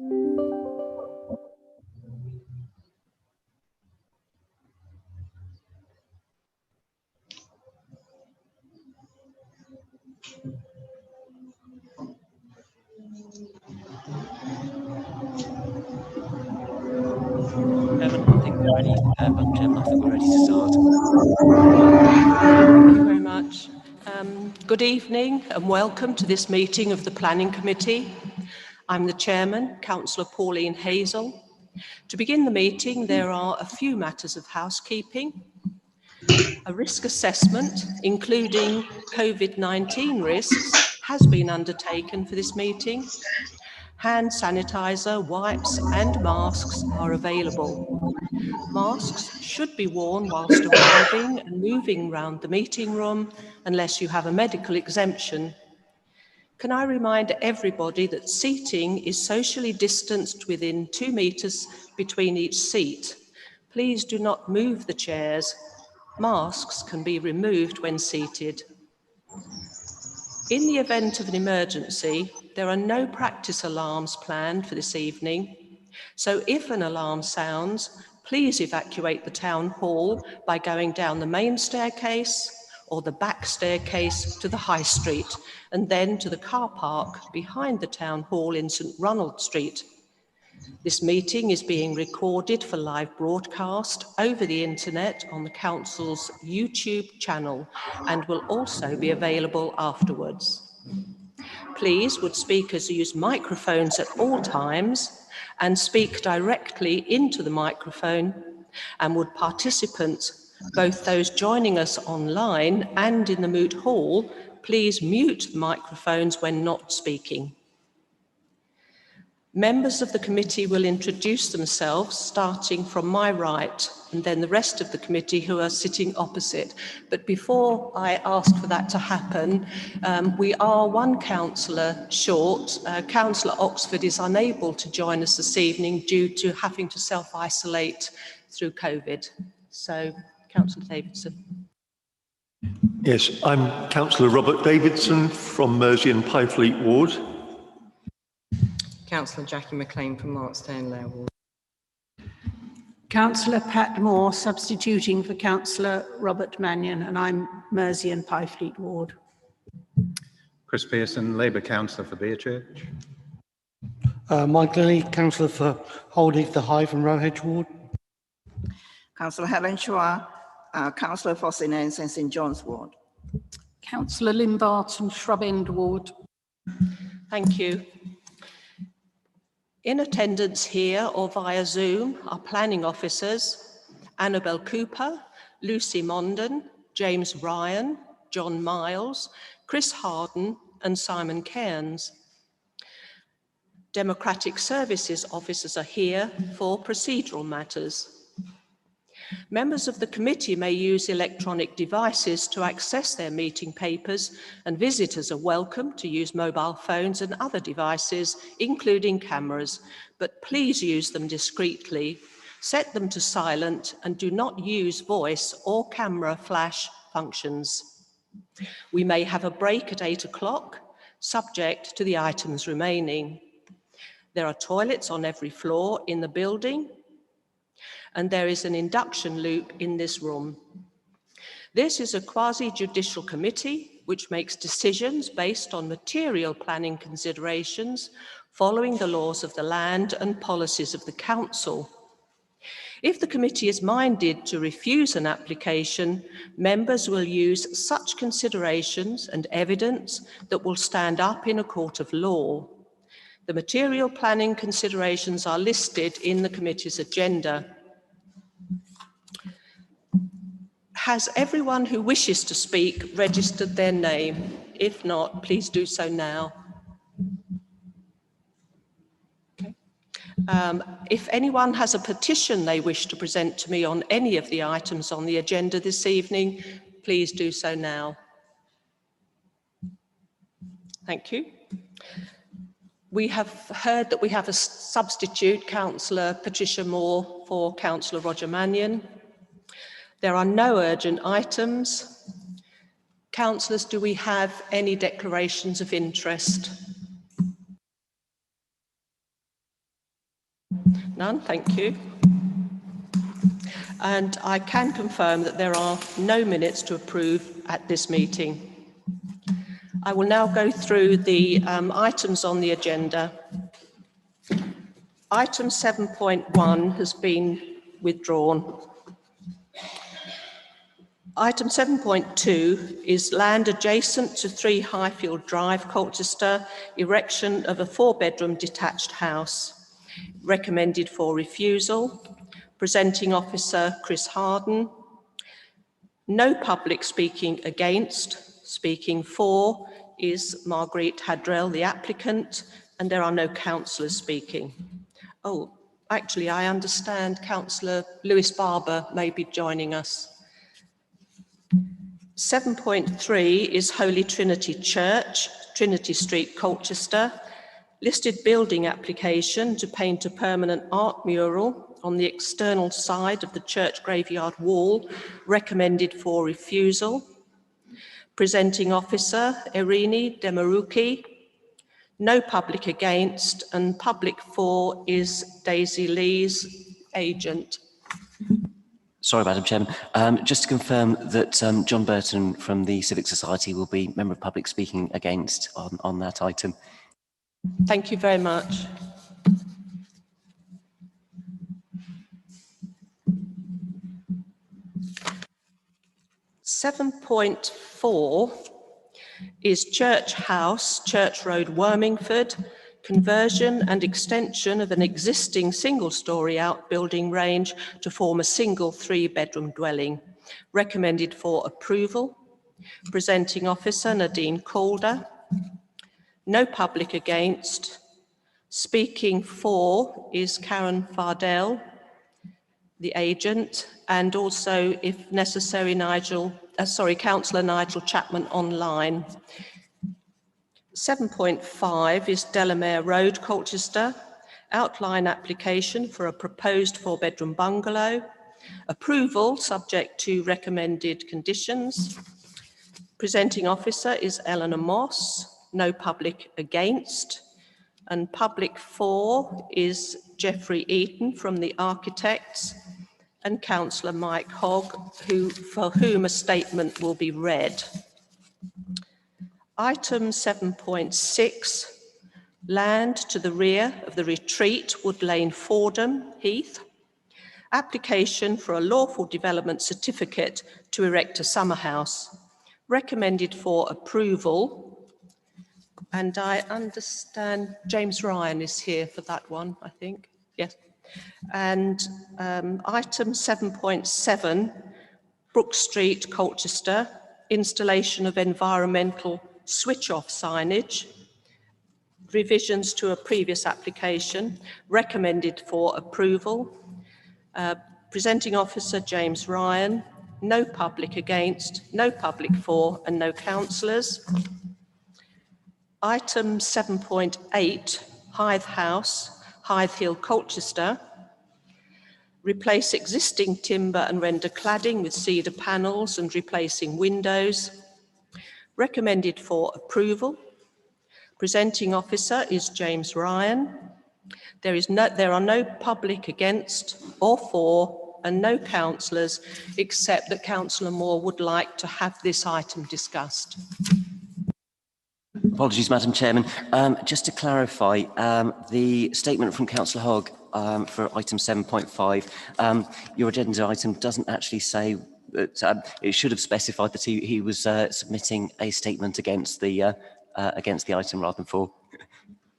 I think we're ready. Chairman, I think we're ready to start. Thank you very much. Good evening and welcome to this meeting of the Planning Committee. I'm the Chairman, Councillor Pauline Hazel. To begin the meeting, there are a few matters of housekeeping. A risk assessment, including COVID-19 risks, has been undertaken for this meeting. Hand sanitizer, wipes and masks are available. Masks should be worn whilst arriving and moving around the meeting room unless you have a medical exemption. Can I remind everybody that seating is socially distanced within 2 metres between each seat. Please do not move the chairs. Masks can be removed when seated. In the event of an emergency, there are no practice alarms planned for this evening. So if an alarm sounds, please evacuate the town hall by going down the main staircase or the back staircase to the High Street and then to the car park behind the town hall in St Ronald Street. This meeting is being recorded for live broadcast over the internet on the Council's YouTube channel and will also be available afterwards. Please, would speakers use microphones at all times and speak directly into the microphone, and would participants, both those joining us online and in the moot hall, please mute the microphones when not speaking. Members of the committee will introduce themselves, starting from my right, and then the rest of the committee who are sitting opposite. But before I ask for that to happen, we are one councillor short. Councillor Oxford is unable to join us this evening due to having to self-isolate through COVID. So, Councillor Davidson. Yes, I'm Councillor Robert Davidson from Mersey and Pyfleet Ward. Councillor Jackie McLean from Markstone Lair Ward. Councillor Pat Moore, substituting for Councillor Robert Mannion, and I'm Mersey and Pyfleet Ward. Chris Pearson, Labour Councillor for Beerchurch. Mike Lilly, Councillor for Holding the Hive and Rowhedge Ward. Councillor Helen Chua, Councillor for St Anne's and St John's Ward. Councillor Lynn Barton, Shrub End Ward. Thank you. In attendance here or via Zoom are planning officers Annabel Cooper, Lucy Mondon, James Ryan, John Miles, Chris Harden and Simon Cairns. Democratic Services officers are here for procedural matters. Members of the committee may use electronic devices to access their meeting papers, and visitors are welcome to use mobile phones and other devices, including cameras, but please use them discreetly, set them to silent, and do not use voice or camera flash functions. We may have a break at 8 o'clock, subject to the items remaining. There are toilets on every floor in the building, and there is an induction loop in this room. This is a quasi-judicial committee which makes decisions based on material planning considerations following the laws of the land and policies of the council. If the committee is minded to refuse an application, members will use such considerations and evidence that will stand up in a court of law. The material planning considerations are listed in the committee's agenda. Has everyone who wishes to speak registered their name? If not, please do so now. Okay. If anyone has a petition they wish to present to me on any of the items on the agenda this evening, please do so now. Thank you. We have heard that we have a substitute, Councillor Patricia Moore for Councillor Roger Mannion. There are no urgent items. Councillors, do we have any declarations of interest? None, thank you. And I can confirm that there are no minutes to approve at this meeting. I will now go through the items on the agenda. Item 7.1 has been withdrawn. Item 7.2 is land adjacent to 3 Highfield Drive, Colchester, erection of a 4-bedroom detached house. Recommended for refusal. Presenting officer Chris Harden. No public speaking against. Speaking for is Marguerite Hadrell, the applicant, and there are no councillors speaking. Oh, actually, I understand Councillor Lewis Barber may be joining us. 7.3 is Holy Trinity Church, Trinity Street, Colchester. Listed building application to paint a permanent art mural on the external side of the church graveyard wall, recommended for refusal. Presenting officer, Irini Demaruki. No public against, and public for is Daisy Lee's agent. Sorry, Madam Chairman. Just to confirm that John Burton from the Civic Society will be member of public speaking against on that item. Thank you very much. (7.4) is Church House, Church Road, Wormingford, conversion and extension of an existing single-storey outbuilding range to form a single 3-bedroom dwelling. Recommended for approval. Presenting officer Nadine Calder. No public against. Speaking for is Karen Fardell, the agent, and also, if necessary, Councillor Nigel Chapman online. 7.5 is Delamere Road, Colchester. Outline application for a proposed 4-bedroom bungalow. Approval subject to recommended conditions. Presenting officer is Eleanor Moss. No public against. And public for is Geoffrey Eaton from the Architects and Councillor Mike Hogg, for whom a statement will be read. Item 7.6, land to the rear of the retreat, Wood Lane, Fordham Heath. Application for a lawful development certificate to erect a summer house. Recommended for approval. And I understand James Ryan is here for that one, I think. Yes. And item 7.7, Brook Street, Colchester, installation of environmental switch-off signage, revisions to a previous application, recommended for approval. Presenting officer James Ryan, no public against, no public for, and no councillors. Item 7.8, Hythe House, Hythe Hill, Colchester. Replace existing timber and render cladding with cedar panels and replacing windows. Recommended for approval. Presenting officer is James Ryan. There are no public against or for, and no councillors, except that Councillor Moore would like to have this item discussed. Apologies, Madam Chairman. Just to clarify, the statement from Councillor Hogg for item 7.5, your agenda item doesn't actually say that it should have specified that he was submitting a statement against the item rather than for.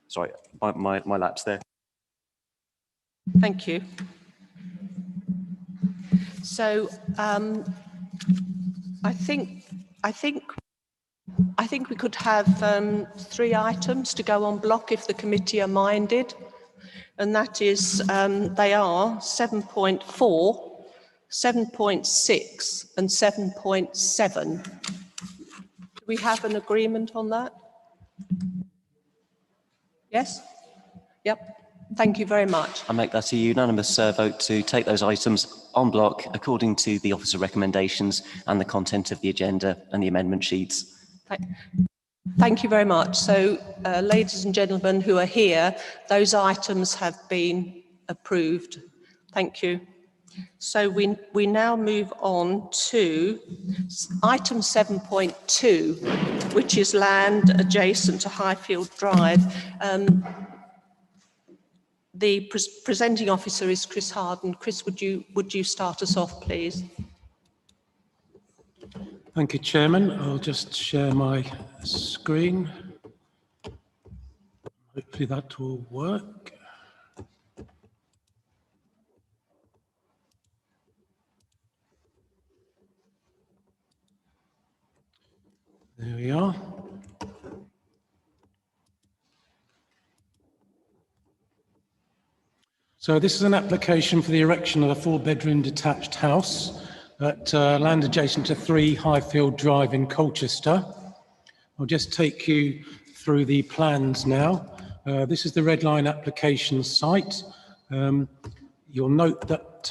Sorry, my lapse there. Thank you. So I think we could have 3 items to go on block if the committee are minded, and that is they are 7.4, 7.6 and 7.7. Do we have an agreement on that? Yes? Yep. Thank you very much. I make that a unanimous vote to take those items en bloc according to the officer recommendations and the content of the agenda and the amendment sheets. Thank you very much. So, ladies and gentlemen who are here, those items have been approved. Thank you. So we now move on to item 7.2, which is land adjacent to Highfield Drive. The presenting officer is Chris Harden. Chris, would you start us off, please? Thank you, Chairman. I'll just share my screen. Hopefully that will work. There we are. So this is an application for the erection of a 4-bedroom detached house at land adjacent to 3 Highfield Drive in Colchester. I'll just take you through the plans now. This is the red line application site. You'll note that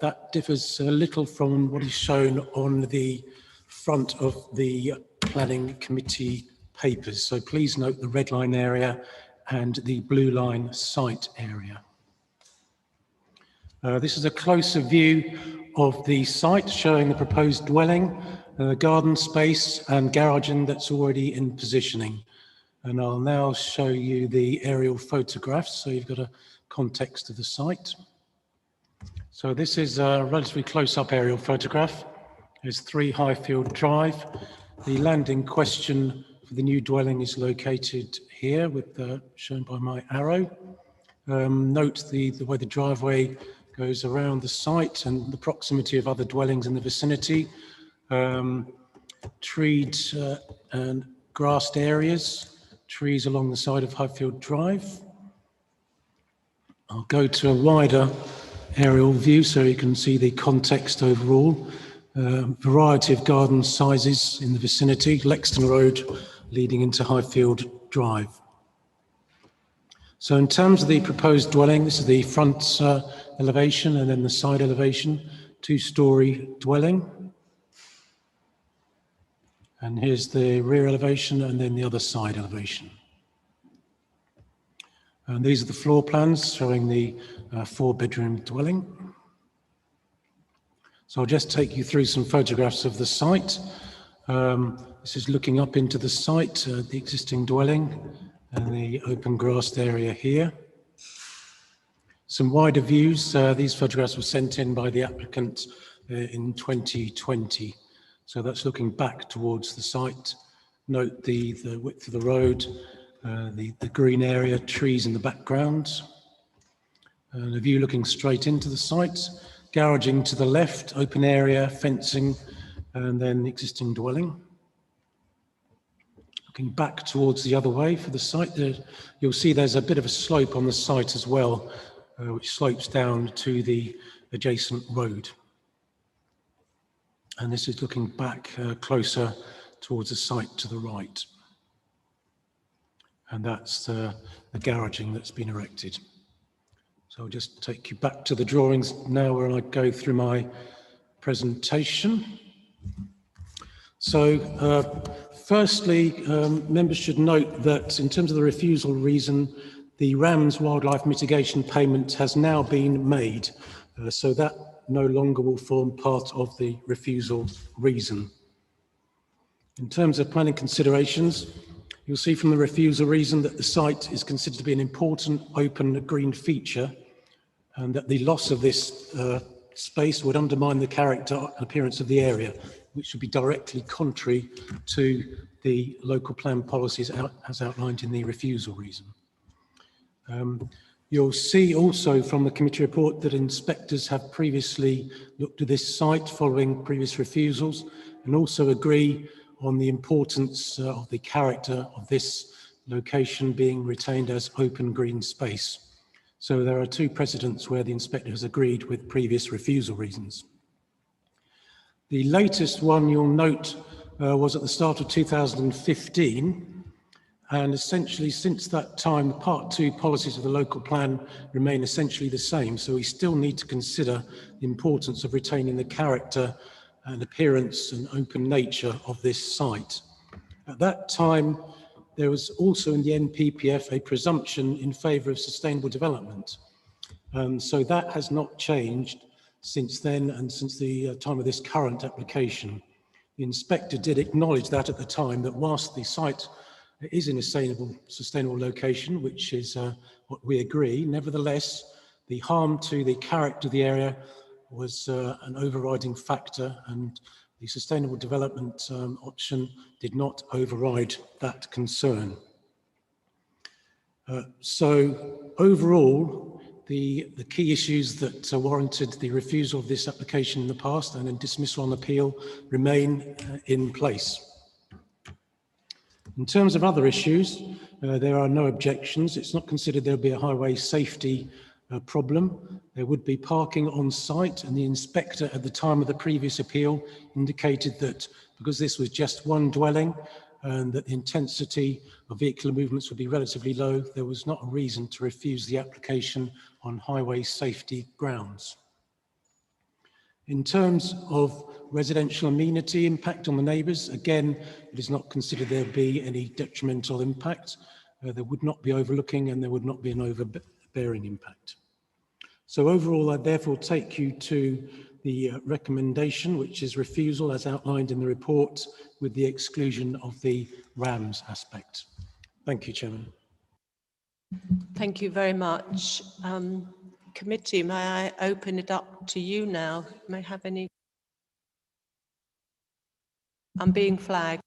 that differs a little from what is shown on the front of the planning committee papers. So please note the red line area and the blue line site area. This is a closer view of the site showing the proposed dwelling, garden space and garaging that's already in positioning. And I'll now show you the aerial photographs so you've got a context of the site. So this is a relatively close-up aerial photograph. There's 3 Highfield Drive. The land in question for the new dwelling is located here, with shown by my arrow. Note the way the driveway goes around the site and the proximity of other dwellings in the vicinity. Treed and grassed areas, trees along the side of Highfield Drive. I'll go to a wider aerial view so you can see the context overall. Variety of garden sizes in the vicinity, Lexton Road leading into Highfield Drive. So in terms of the proposed dwelling, this is the front elevation and then the side elevation, 2-storey dwelling. And here's the rear elevation and then the other side elevation. And these are the floor plans showing the 4-bedroom dwelling. So I'll just take you through some photographs of the site. This is looking up into the site, the existing dwelling and the open grassed area here. Some wider views. These photographs were sent in by the applicant in 2020. So that's looking back towards the site. Note the width of the road, the green area, trees in the background. And a view looking straight into the site. Garaging to the left, open area, fencing, and then existing dwelling. Looking back towards the other way for the site, you'll see there's a bit of a slope on the site as well, which slopes down to the adjacent road. And this is looking back closer towards the site to the right. And that's the garaging that's been erected. So I'll just take you back to the drawings now where I go through my presentation. So firstly, members should note that in terms of the refusal reason, the RAMS wildlife mitigation payment has now been made. So that no longer will form part of the refusal reason. In terms of planning considerations, you'll see from the refusal reason that the site is considered to be an important open green feature and that the loss of this space would undermine the character and appearance of the area, which would be directly contrary to the local plan policies as outlined in the refusal reason. You'll see also from the committee report that inspectors have previously looked at this site following previous refusals and also agree on the importance of the character of this location being retained as open green space. So there are 2 precedents where the inspector has agreed with previous refusal reasons. The latest one you'll note was at the start of 2015, and essentially since that time, the Part 2 policies of the local plan remain essentially the same, so we still need to consider the importance of retaining the character and appearance and open nature of this site. At that time, there was also in the NPPF a presumption in favour of sustainable development. So that has not changed since then and since the time of this current application. The inspector did acknowledge that at the time, that whilst the site is in a sustainable location, which is what we agree, nevertheless, the harm to the character of the area was an overriding factor, and the sustainable development option did not override that concern. So overall, the key issues that warranted the refusal of this application in the past and in dismissal on appeal remain in place. In terms of other issues, there are no objections. It's not considered there'll be a highway safety problem. There would be parking on site, and the inspector at the time of the previous appeal indicated that because this was just one dwelling and that the intensity of vehicular movements would be relatively low, there was not a reason to refuse the application on highway safety grounds. In terms of residential amenity impact on the neighbours, again, it is not considered there be any detrimental impact. There would not be overlooking and there would not be an overbearing impact. So overall, I therefore take you to the recommendation, which is refusal as outlined in the report, with the exclusion of the RAMS aspect. Thank you, Chairman. Thank you very much. Committee, may I open it up to you now? May I have any? I'm being flagged.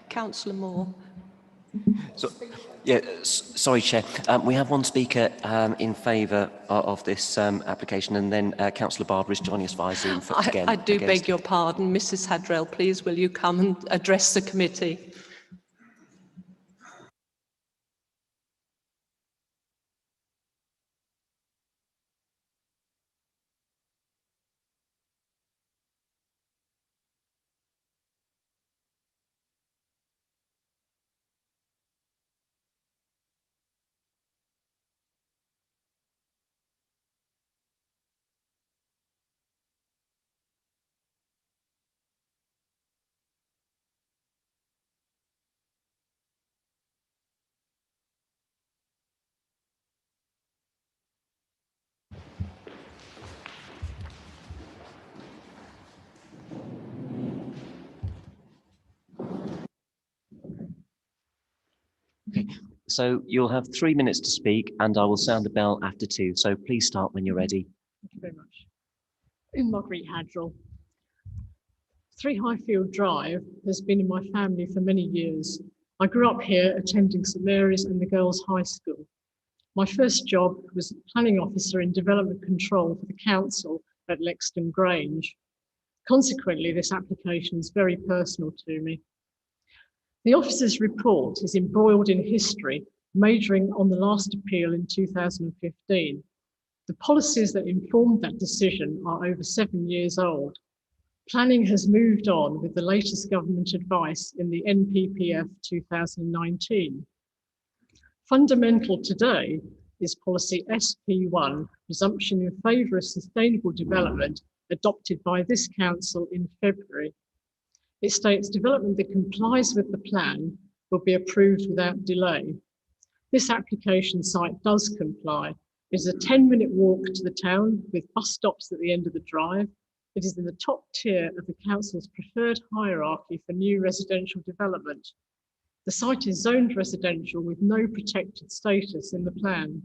Councillor Moore. So, yeah, sorry, Chair. We have one speaker in favour of this application, and then Councillor Barber is joining us via Zoom for again. I do beg your pardon. Mrs. Hadrell, please, will you come and address the committee? So you'll have 3 minutes to speak, and I will sound the bell after 2. So please start when you're ready. Thank you very much. Marguerite Hadrell. 3 Highfield Drive has been in my family for many years. I grew up here attending St Mary's and the Girls' High School. My first job was planning officer in development control for the council at Lexton Grange. Consequently, this application is very personal to me. The officer's report is embroiled in history, majoring on the last appeal in 2015. The policies that informed that decision are over 7 years old. Planning has moved on with the latest government advice in the NPPF 2019. Fundamental today is policy SP1, presumption in favour of sustainable development, adopted by this council in February. It states development that complies with the plan will be approved without delay. This application site does comply. It is a 10-minute walk to the town with bus stops at the end of the drive. It is in the top tier of the council's preferred hierarchy for new residential development. The site is zoned residential with no protected status in the plan.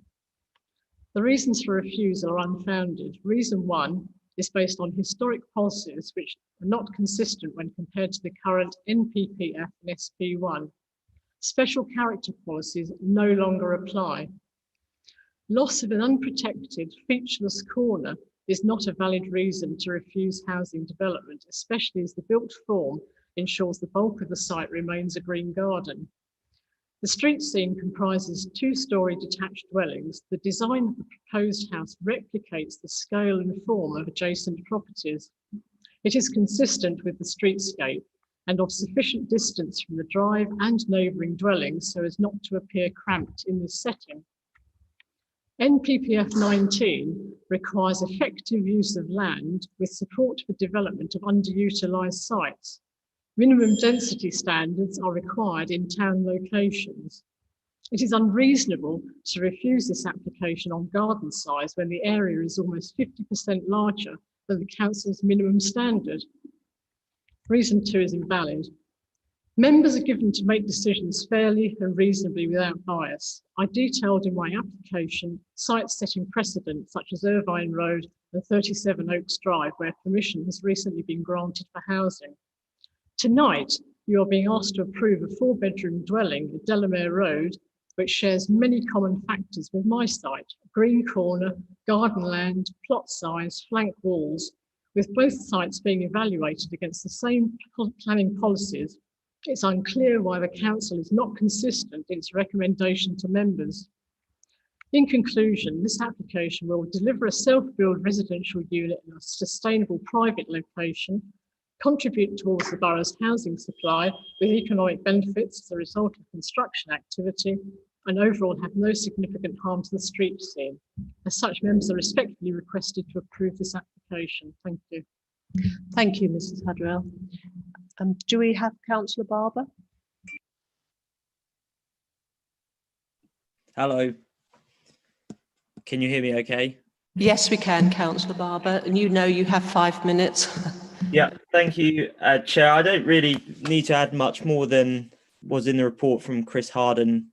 The reasons for refusal are unfounded. Reason 1 is based on historic policies which are not consistent when compared to the current NPPF and SP1. Special character policies no longer apply. Loss of an unprotected, featureless corner is not a valid reason to refuse housing development, especially as the built form ensures the bulk of the site remains a green garden. The street scene comprises 2-storey detached dwellings. The design of the proposed house replicates the scale and form of adjacent properties. It is consistent with the streetscape and of sufficient distance from the drive and neighbouring dwellings so as not to appear cramped in this setting. NPPF 19 requires effective use of land with support for development of underutilised sites. Minimum density standards are required in town locations. It is unreasonable to refuse this application on garden size when the area is almost 50% larger than the council's minimum standard. Reason 2 is invalid. Members are given to make decisions fairly and reasonably without bias. I detailed in my application sites setting precedent such as Irvine Road and 37 Oaks Drive, where permission has recently been granted for housing. Tonight, you are being asked to approve a 4-bedroom dwelling at Delamere Road, which shares many common factors with my site: green corner, garden land, plot size, flank walls. With both sites being evaluated against the same planning policies, it's unclear why the council is not consistent in its recommendation to members. In conclusion, this application will deliver a self-build residential unit in a sustainable private location, contribute towards the borough's housing supply with economic benefits as a result of construction activity, and overall have no significant harm to the street scene. As such, members are respectfully requested to approve this application. Thank you. Thank you, Mrs. Hadwell. Do we have Councillor Barber? Hello. Can you hear me okay? Yes, we can, Councillor Barber, and you know you have 5 minutes. Yeah, thank you, Chair. I don't really need to add much more than was in the report from Chris Harden.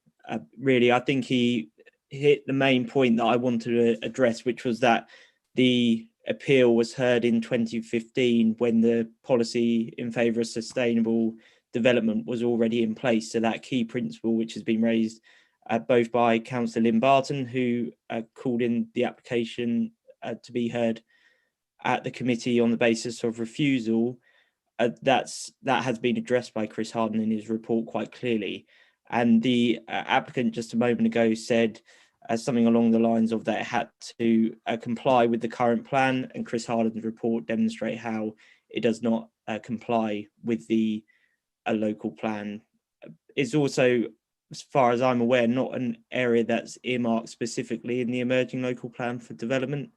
Really, I think he hit the main point that I wanted to address, which was that the appeal was heard in 2015 when the policy in favour of sustainable development was already in place. So that key principle, which has been raised both by Councillor Lynn Barton, who called in the application to be heard at the committee on the basis of refusal, that has been addressed by Chris Harden in his report quite clearly. And the applicant just a moment ago said something along the lines of that it had to comply with the current plan, and Chris Harden's report demonstrate how it does not comply with the local plan. It's also, as far as I'm aware, not an area that's earmarked specifically in the emerging local plan for development.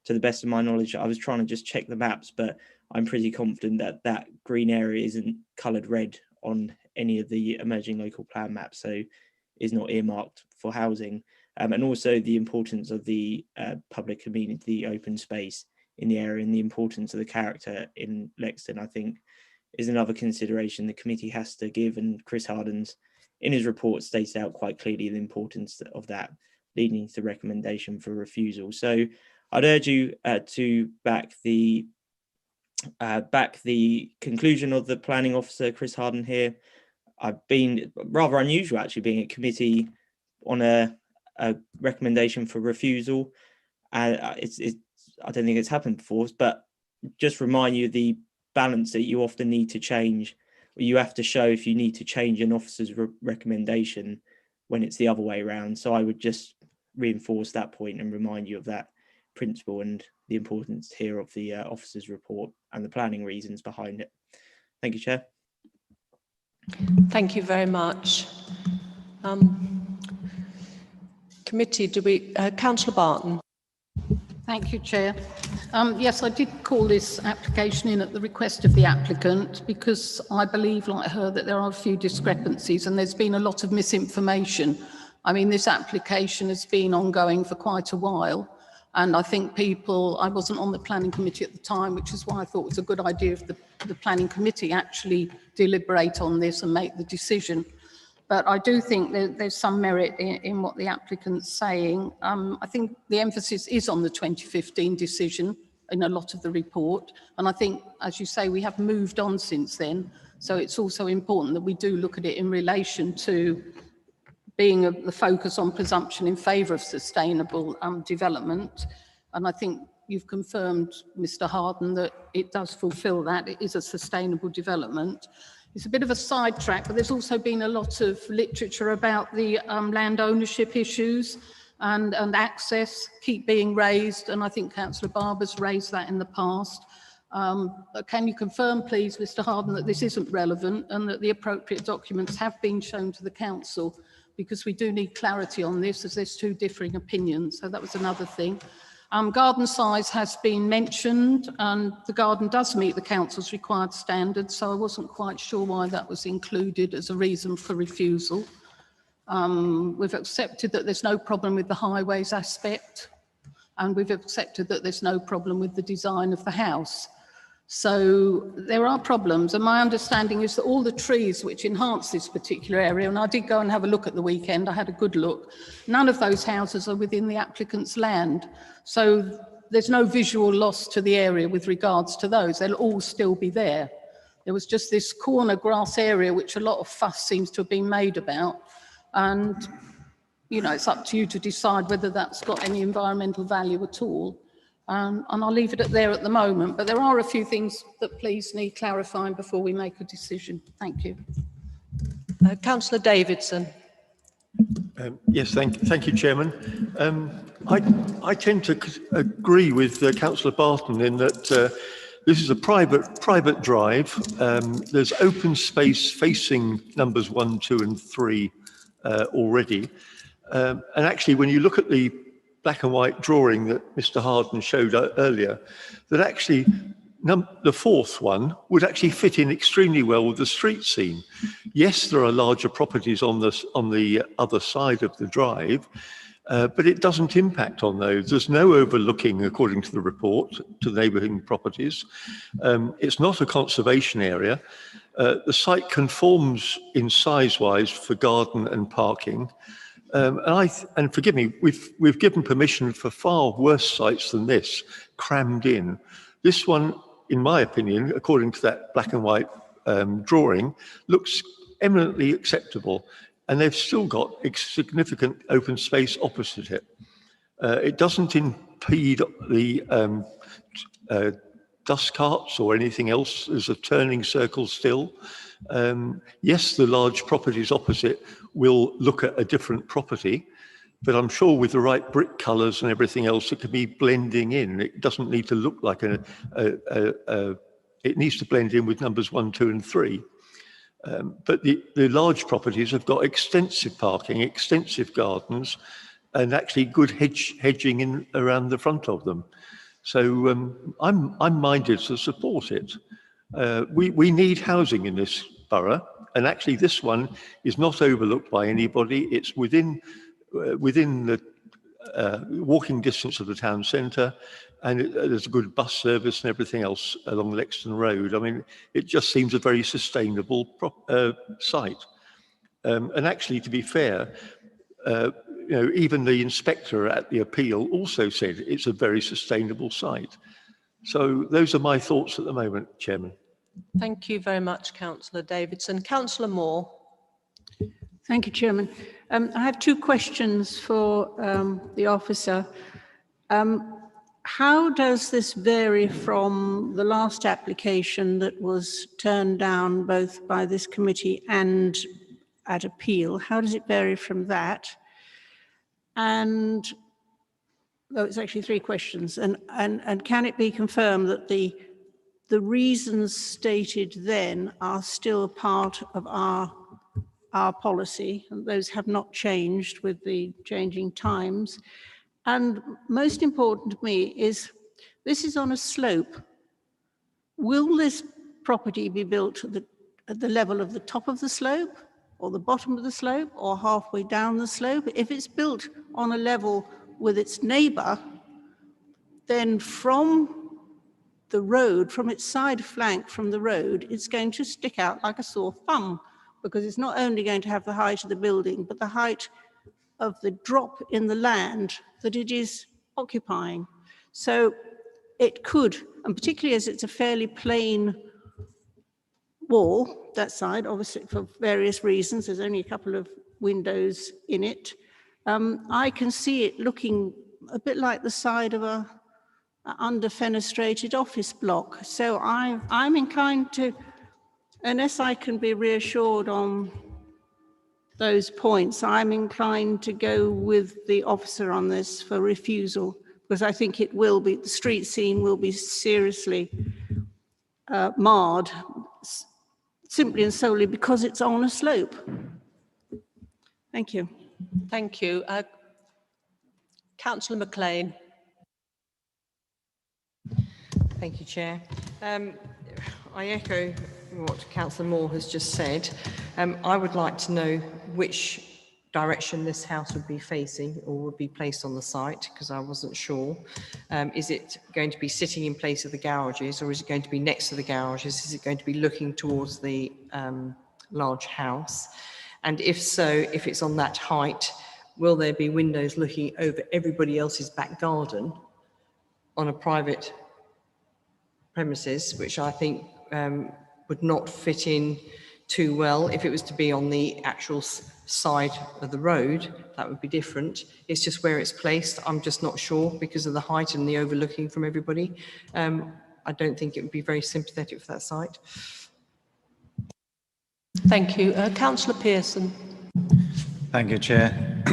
To the best of my knowledge, I was trying to just check the maps, but I'm pretty confident that that green area isn't coloured red on any of the emerging local plan maps, so is not earmarked for housing. And also the importance of the public community open space in the area and the importance of the character in Lexington, I think, is another consideration the committee has to give, and Chris Harden's in his report states out quite clearly the importance of that, leading to the recommendation for refusal. So I'd urge you to back the conclusion of the planning officer, Chris Harden, here. I've been rather unusual actually being at committee on a recommendation for refusal. I don't think it's happened before, but just remind you the balance that you often need to change. You have to show if you need to change an officer's recommendation when it's the other way around. So I would just reinforce that point and remind you of that principle and the importance here of the officer's report and the planning reasons behind it. Thank you, Chair. Thank you very much. Committee, Councillor Barton. Thank you, Chair. Yes, I did call this application in at the request of the applicant because I believe, like her, that there are a few discrepancies and there's been a lot of misinformation. I mean, this application has been ongoing for quite a while, and I think I wasn't on the planning committee at the time, which is why I thought it was a good idea if the planning committee actually deliberate on this and make the decision. But I do think there's some merit in what the applicant's saying. I think the emphasis is on the 2015 decision in a lot of the report. And I think, as you say, we have moved on since then. So it's also important that we do look at it in relation to being the focus on presumption in favour of sustainable development. And I think you've confirmed, Mr. Harden, that it does fulfil that. It is a sustainable development. It's a bit of a sidetrack, but there's also been a lot of literature about the land ownership issues and access keep being raised, and I think Councillor Barber's raised that in the past. Can you confirm, please, Mr. Harden, that this isn't relevant and that the appropriate documents have been shown to the Council, because we do need clarity on this as there's two differing opinions. So that was another thing. Garden size has been mentioned, and the garden does meet the Council's required standards, so I wasn't quite sure why that was included as a reason for refusal. We've accepted that there's no problem with the highways aspect, and we've accepted that there's no problem with the design of the house. So there are problems, and my understanding is that all the trees which enhance this particular area, and I did go and have a look at the weekend, I had a good look, none of those houses are within the applicant's land. So there's no visual loss to the area with regards to those. They'll all still be there. There was just this corner grass area which a lot of fuss seems to have been made about. And, you know, it's up to you to decide whether that's got any environmental value at all. And I'll leave it there at the moment, but there are a few things that please need clarifying before we make a decision. Thank you. Councillor Davidson. Yes, thank you, Chairman. I tend to agree with Councillor Barton in that this is a private drive. There's open space facing numbers 1, 2 and 3 already. And actually, when you look at the black and white drawing that Mr. Harden showed earlier, that actually the fourth one would actually fit in extremely well with the street scene. Yes, there are larger properties on the other side of the drive, but it doesn't impact on those. There's no overlooking, according to the report, to the neighbouring properties. It's not a conservation area. The site conforms in size-wise for garden and parking. And forgive me, we've given permission for far worse sites than this, crammed in. This one, in my opinion, according to that black and white drawing, looks eminently acceptable, and they've still got significant open space opposite it. It doesn't impede the dust carts or anything else. There's a turning circle still. Yes, the large properties opposite will look at a different property, but I'm sure with the right brick colours and everything else, it can be blending in. It doesn't need to look like it needs to blend in with numbers 1, 2 and 3. But the large properties have got extensive parking, extensive gardens, and actually good hedging in around the front of them. So I'm minded to support it. We need housing in this borough, and actually this one is not overlooked by anybody. It's within the walking distance of the town centre, and there's a good bus service and everything else along Lexton Road. I mean, it just seems a very sustainable site. And actually, to be fair, you know, even the inspector at the appeal also said it's a very sustainable site. So those are my thoughts at the moment, Chairman. Thank you very much, Councillor Davidson. Councillor Moore. Thank you, Chairman. I have two questions for the officer. How does this vary from the last application that was turned down both by this committee and at appeal? How does it vary from that? And oh, it's actually three questions. And can it be confirmed that the reasons stated then are still part of our policy, and those have not changed with the changing times? And most important to me is, this is on a slope. Will this property be built at the level of the top of the slope, or the bottom of the slope, or halfway down the slope? If it's built on a level with its neighbour, then from the road, from its side flank from the road, it's going to stick out like a sore thumb, because it's not only going to have the height of the building, but the height of the drop in the land that it is occupying. So it could, and particularly as it's a fairly plain wall, that side, obviously for various reasons, there's only a couple of windows in it, I can see it looking a bit like the side of a under-fenestrated office block. So I'm inclined to, unless I can be reassured on those points, I'm inclined to go with the officer on this for refusal, because I think it will be, the street scene will be seriously marred, simply and solely because it's on a slope. Thank you. Thank you. Councillor McLean. Thank you, Chair. I echo what Councillor Moore has just said. I would like to know which direction this house would be facing or would be placed on the site, because I wasn't sure. Is it going to be sitting in place of the garages, or is it going to be next to the garages? Is it going to be looking towards the large house? And if so, if it's on that height, will there be windows looking over everybody else's back garden on a private premises, which I think would not fit in too well. If it was to be on the actual side of the road, that would be different. It's just where it's placed. I'm just not sure because of the height and the overlooking from everybody. I don't think it would be very sympathetic for that site. Thank you. Councillor Pearson. Thank you, Chair.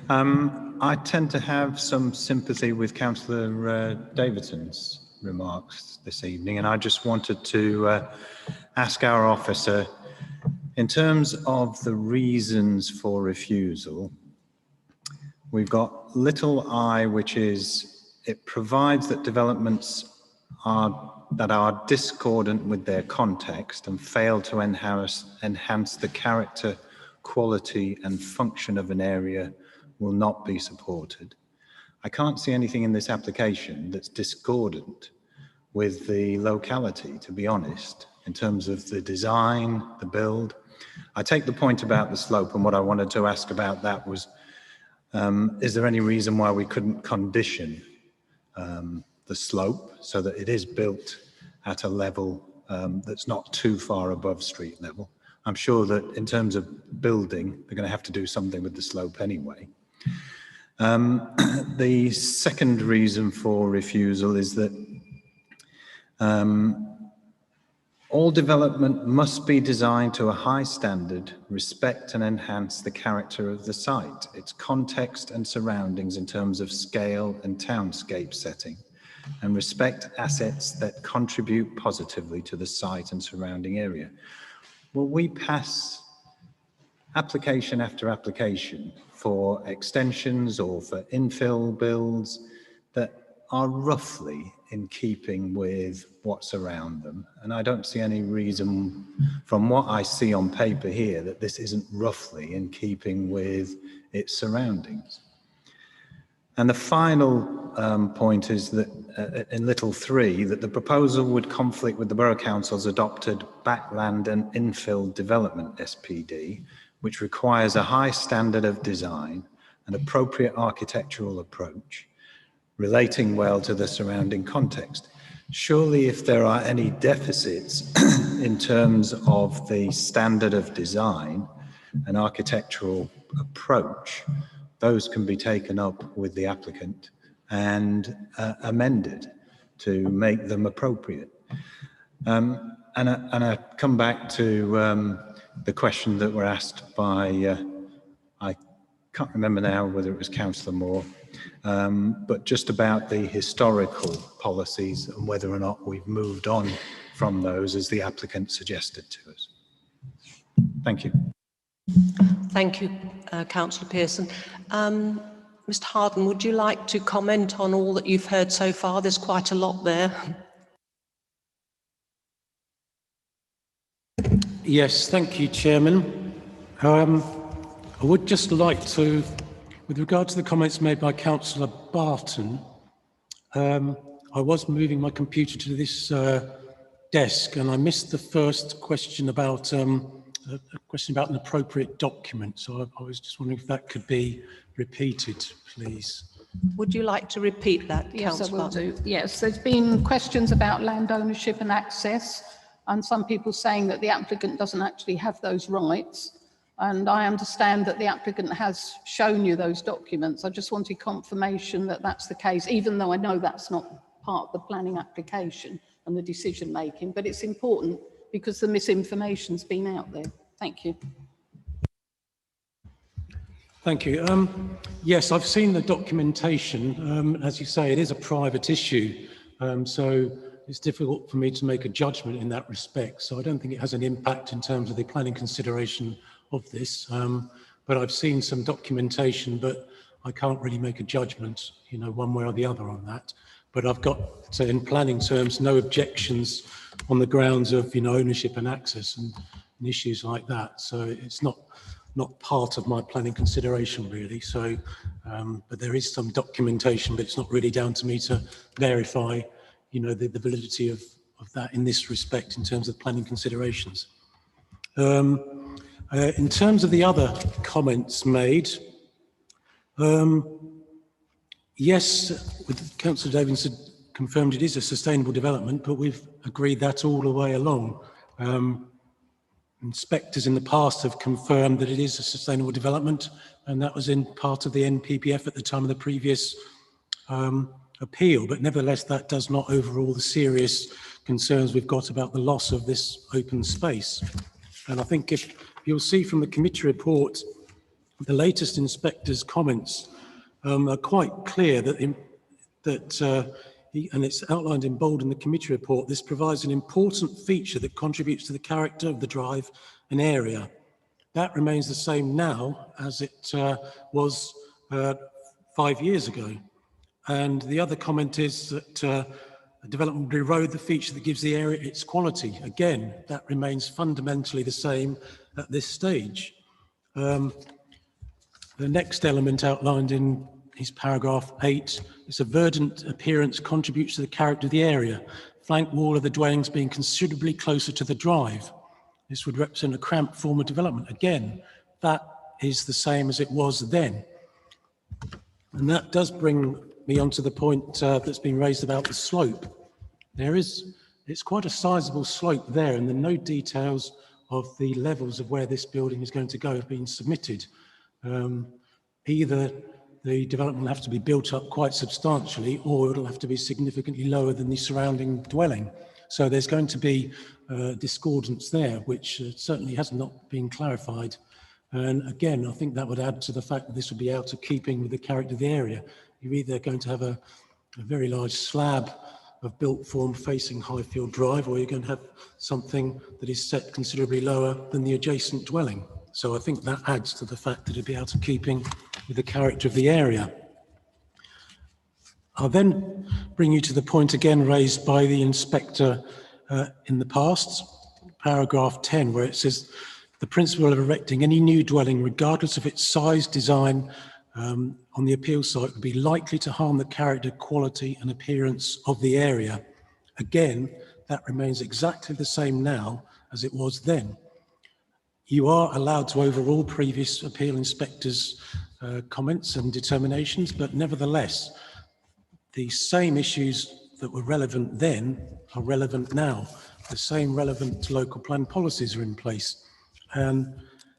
I tend to have some sympathy with Councillor Davidson's remarks this evening, and I just wanted to ask our officer, in terms of the reasons for refusal, we've got little I, which is it provides that developments that are discordant with their context and fail to enhance the character, quality and function of an area will not be supported. I can't see anything in this application that's discordant with the locality, to be honest, in terms of the design, the build. I take the point about the slope, and what I wanted to ask about that was, is there any reason why we couldn't condition the slope so that it is built at a level that's not too far above street level? I'm sure that in terms of building, they're going to have to do something with the slope anyway. The second reason for refusal is that all development must be designed to a high standard, respect and enhance the character of the site, its context and surroundings in terms of scale and townscape setting, and respect assets that contribute positively to the site and surrounding area. Well, we pass application after application for extensions or for infill builds that are roughly in keeping with what's around them. And I don't see any reason from what I see on paper here that this isn't roughly in keeping with its surroundings. And the final point is that in little 3, that the proposal would conflict with the Borough Council's adopted backland and infill development SPD, which requires a high standard of design, an appropriate architectural approach, relating well to the surrounding context. Surely if there are any deficits in terms of the standard of design and architectural approach, those can be taken up with the applicant and amended to make them appropriate. And I come back to the question that were asked by, I can't remember now whether it was Councillor Moore, but just about the historical policies and whether or not we've moved on from those as the applicant suggested to us. Thank you. Thank you, Councillor Pearson. Mr. Harden, would you like to comment on all that you've heard so far? There's quite a lot there. Yes, thank you, Chairman. I would just like to, with regard to the comments made by Councillor Barton, I was moving my computer to this desk and I missed the first question about a question about an appropriate document. So I was just wondering if that could be repeated, please. Would you like to repeat that, Yes, I Councillor will do. Yes, there's been questions about land ownership and access, and some people saying that the applicant doesn't actually have those rights. And I understand that the applicant has shown you those documents. I just wanted confirmation that that's the case, even though I know that's not part of the planning application and the decision making, but it's important because the misinformation's been out there. Thank you. Thank you. Yes, I've seen the documentation. As you say, it is a private issue, so it's difficult for me to make a judgment in that respect. So I don't think it has an impact in terms of the planning consideration of this. But I've seen some documentation, but I can't really make a judgment, you know, one way or the other on that. But I've got, so in planning terms, no objections on the grounds of, you know, ownership and access and issues like that. So it's not not part of my planning consideration really. So, but there is some documentation, but it's not really down to me to verify, you know, the validity of that in this respect in terms of planning considerations. In terms of the other comments made, yes, with Councillor Davidson confirmed it is a sustainable development, but we've agreed that all the way along. Inspectors in the past have confirmed that it is a sustainable development, and that was in part of the NPPF at the time of the previous appeal. But nevertheless, that does not overrule the serious concerns we've got about the loss of this open space. And I think if you'll see from the committee report, the latest inspector's comments are quite clear that and it's outlined in bold in the committee report, this provides an important feature that contributes to the character of the drive and area. That remains the same now as it was 5 years ago. And the other comment is that a development will erode the feature that gives the area its quality. Again, that remains fundamentally the same at this stage. The next element outlined in his paragraph 8, its a verdant appearance contributes to the character of the area. Flank wall of the dwellings being considerably closer to the drive. This would represent a cramped form of development. Again, that is the same as it was then. And that does bring me onto the point that's been raised about the slope. It's quite a sizable slope there, and no details of the levels of where this building is going to go have been submitted. Either the development will have to be built up quite substantially, or it'll have to be significantly lower than the surrounding dwelling. So there's going to be discordance there, which certainly has not been clarified. And again, I think that would add to the fact that this would be out of keeping with the character of the area. You're either going to have a very large slab of built form facing Highfield Drive, or you're going to have something that is set considerably lower than the adjacent dwelling. So I think that adds to the fact that it'd be out of keeping with the character of the area. I'll then bring you to the point again raised by the inspector in the past, paragraph 10, where it says, the principle of erecting any new dwelling, regardless of its size, design, on the appeal site would be likely to harm the character, quality and appearance of the area. Again, that remains exactly the same now as it was then. You are allowed to overrule previous appeal inspectors' comments and determinations, but nevertheless, the same issues that were relevant then are relevant now. The same relevant local plan policies are in place. And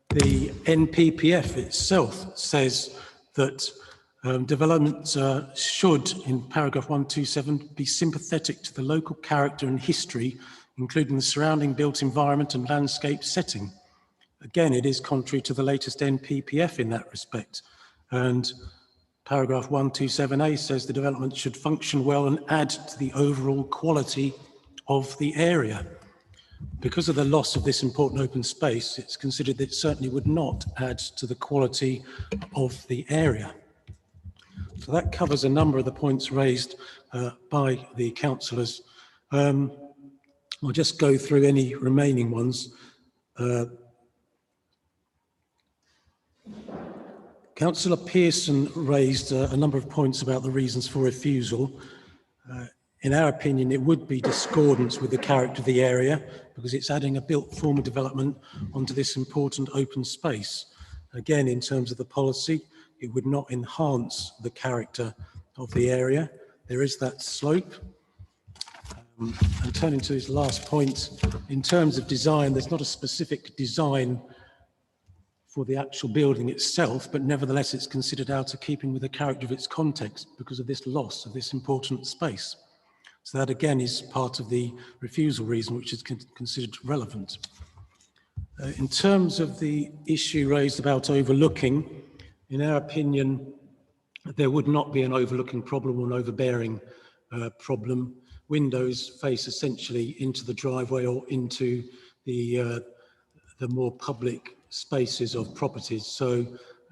the NPPF itself says that development should, in paragraph 127, be sympathetic to the local character and history, including the surrounding built environment and landscape setting. Again, it is contrary to the latest NPPF in that respect. And paragraph 127A says the development should function well and add to the overall quality of the area. Because of the loss of this important open space, it's considered that it certainly would not add to the quality of the area. So that covers a number of the points raised by the councillors. I'll just go through any remaining ones. Councillor Pearson raised a number of points about the reasons for refusal. In our opinion, it would be discordance with the character of the area because it's adding a built form of development onto this important open space. Again, in terms of the policy, it would not enhance the character of the area. There is that slope. And turning to his last point, in terms of design, there's not a specific design for the actual building itself, but nevertheless it's considered out of keeping with the character of its context because of this loss of this important space. So that again is part of the refusal reason, which is considered relevant. In terms of the issue raised about overlooking, in our opinion, there would not be an overlooking problem or an overbearing problem. Windows face essentially into the driveway or into the more public spaces of properties. So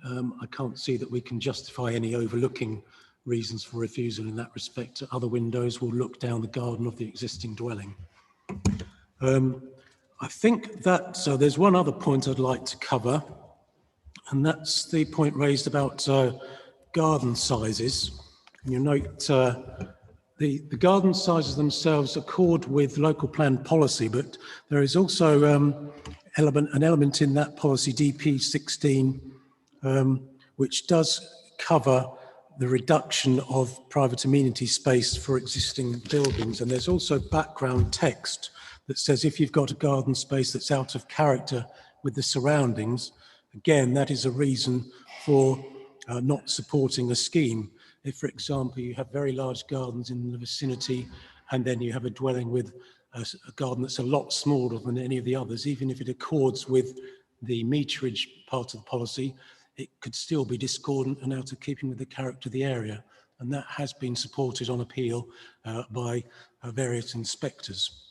I can't see that we can justify any overlooking reasons for refusal in that respect. Other windows will look down the garden of the existing dwelling. I think that, so there's one other point I'd like to cover, and that's the point raised about garden sizes. And you note the garden sizes themselves accord with local plan policy, but there is also an element in that policy, DP 16, which does cover the reduction of private amenity space for existing buildings. And there's also background text that says if you've got a garden space that's out of character with the surroundings, again, that is a reason for not supporting a scheme. If, for example, you have very large gardens in the vicinity and then you have a dwelling with a garden that's a lot smaller than any of the others, even if it accords with the meterage part of the policy, it could still be discordant and out of keeping with the character of the area. And that has been supported on appeal by various inspectors.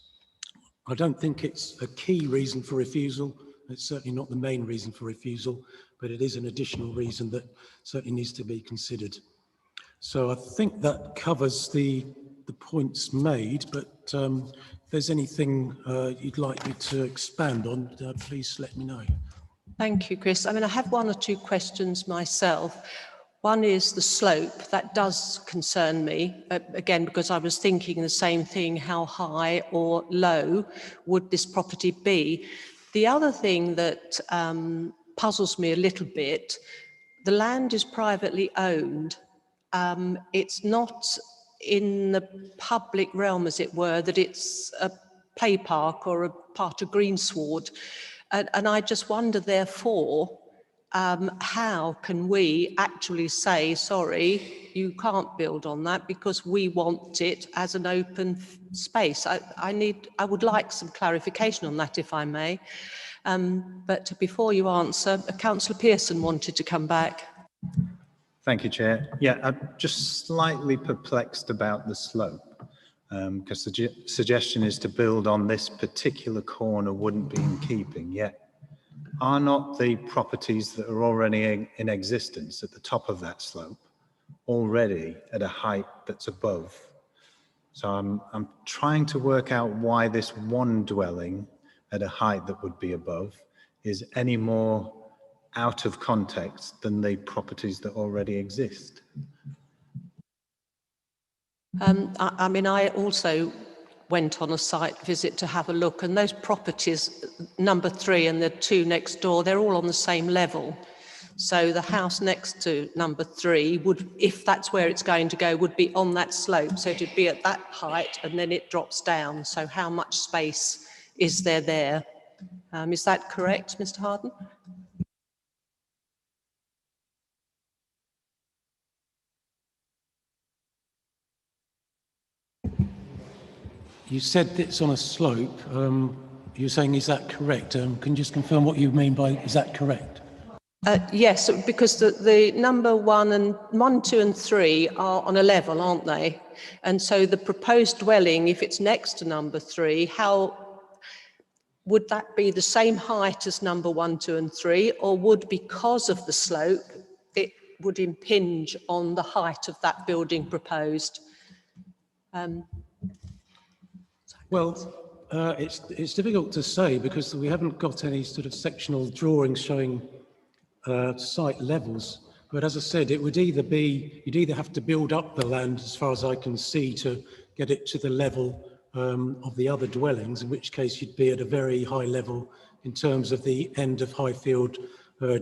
I don't think it's a key reason for refusal. It's certainly not the main reason for refusal, but it is an additional reason that certainly needs to be considered. So I think that covers the points made, but if there's anything you'd like me to expand on, please let me know. Thank you, Chris. I mean, I have one or two questions myself. One is the slope. That does concern me, again, because I was thinking the same thing, how high or low would this property be? The other thing that puzzles me a little bit, the land is privately owned. It's not in the public realm, as it were, that it's a play park or a part of greensward. And I just wonder, therefore, how can we actually say, sorry, you can't build on that because we want it as an open space? I would like some clarification on that, if I may. But before you answer, Councillor Pearson wanted to come back. Thank you, Chair. Yeah, I'm just slightly perplexed about the slope because the suggestion is to build on this particular corner wouldn't be in keeping, yet are not the properties that are already in existence at the top of that slope already at a height that's above? So I'm trying to work out why this one dwelling at a height that would be above is any more out of context than the properties that already exist. I mean, I also went on a site visit to have a look, and those properties, number 3 and the 2 next door, they're all on the same level. So the house next to number 3 would, if that's where it's going to go, would be on that slope. So it'd be at that height and then it drops down. So how much space is there? Is that correct, Mr. Harden? You said it's on a slope. You're saying, is that correct? Can you just confirm what you mean by, is that correct? Yes, because the number 1, 2 and 3 are on a level, aren't they? And so the proposed dwelling, if it's next to number 3, how would that be the same height as number 1, 2 and 3, or would, because of the slope, it would impinge on the height of that building proposed? It's difficult to say because we haven't got any sort of sectional drawings showing site levels. But as I said, it would either be, you'd either have to build up the land, as far as I can see, to get it to the level of the other dwellings, in which case you'd be at a very high level in terms of the end of Highfield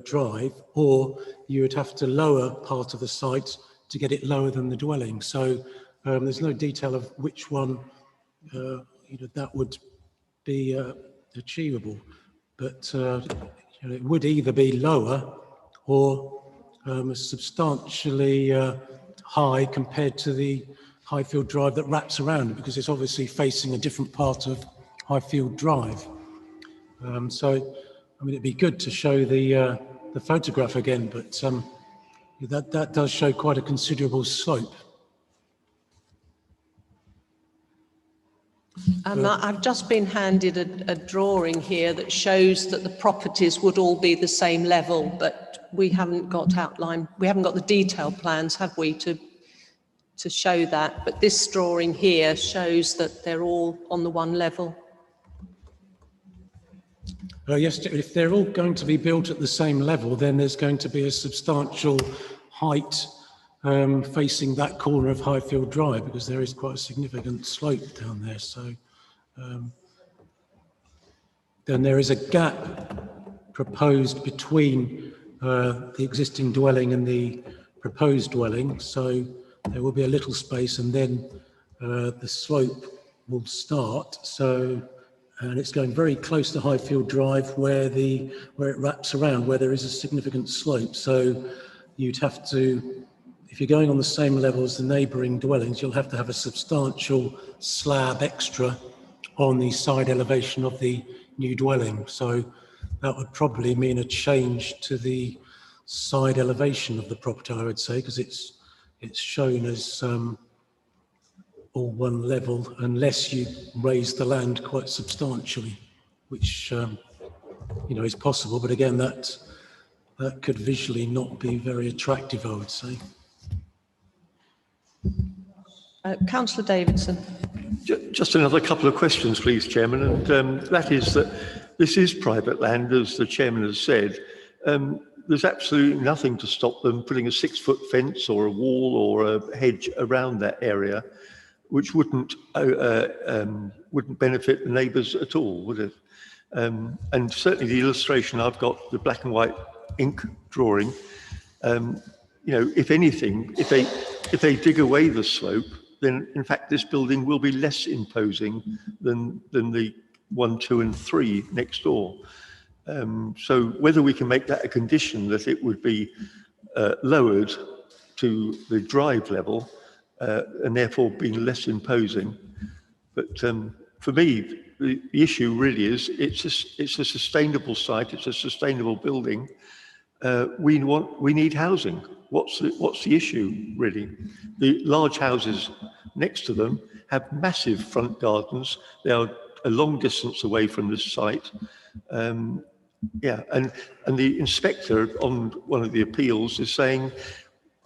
Drive, or you would have to lower part of the site to get it lower than the dwelling. So there's no detail of which one that would be achievable, but it would either be lower or substantially high compared to the Highfield Drive that wraps around it, because it's obviously facing a different part of Highfield Drive. So, I mean, it'd be good to show the photograph again, but that does show quite a considerable slope. I've just been handed a drawing here that shows that the properties would all be the same level, but we haven't got the detailed plans, have we, to show that? But this drawing here shows that they're all on the one level. Yes, if they're all going to be built at the same level, then there's going to be a substantial height facing that corner of Highfield Drive, because there is quite a significant slope down there. So then there is a gap proposed between the existing dwelling and the proposed dwelling. So there will be a little space, and then the slope will start. And it's going very close to Highfield Drive, where it wraps around, where there is a significant slope. So you'd have to, if you're going on the same level as the neighbouring dwellings, you'll have to have a substantial slab extra on the side elevation of the new dwelling. So that would probably mean a change to the side elevation of the property, I would say, because it's shown as all one level, unless you raise the land quite substantially, which is possible. But again, that could visually not be very attractive, I would say. Councillor Davidson. Just another couple of questions, please, Chairman, and that is that this is private land, as the Chairman has said. There's absolutely nothing to stop them putting a 6-foot fence or a wall or a hedge around that area, which wouldn't benefit the neighbours at all, would it? And certainly the illustration I've got, the black and white ink drawing, if anything, if they dig away the slope, then in fact this building will be less imposing than the 1, 2 and 3 next door. So whether we can make that a condition that it would be lowered to the drive level and therefore being less imposing. But for me, the issue really is it's a sustainable site, it's a sustainable building. We need housing. What's the issue really? The large houses next to them have massive front gardens. They are a long distance away from this site. And the inspector on one of the appeals is saying,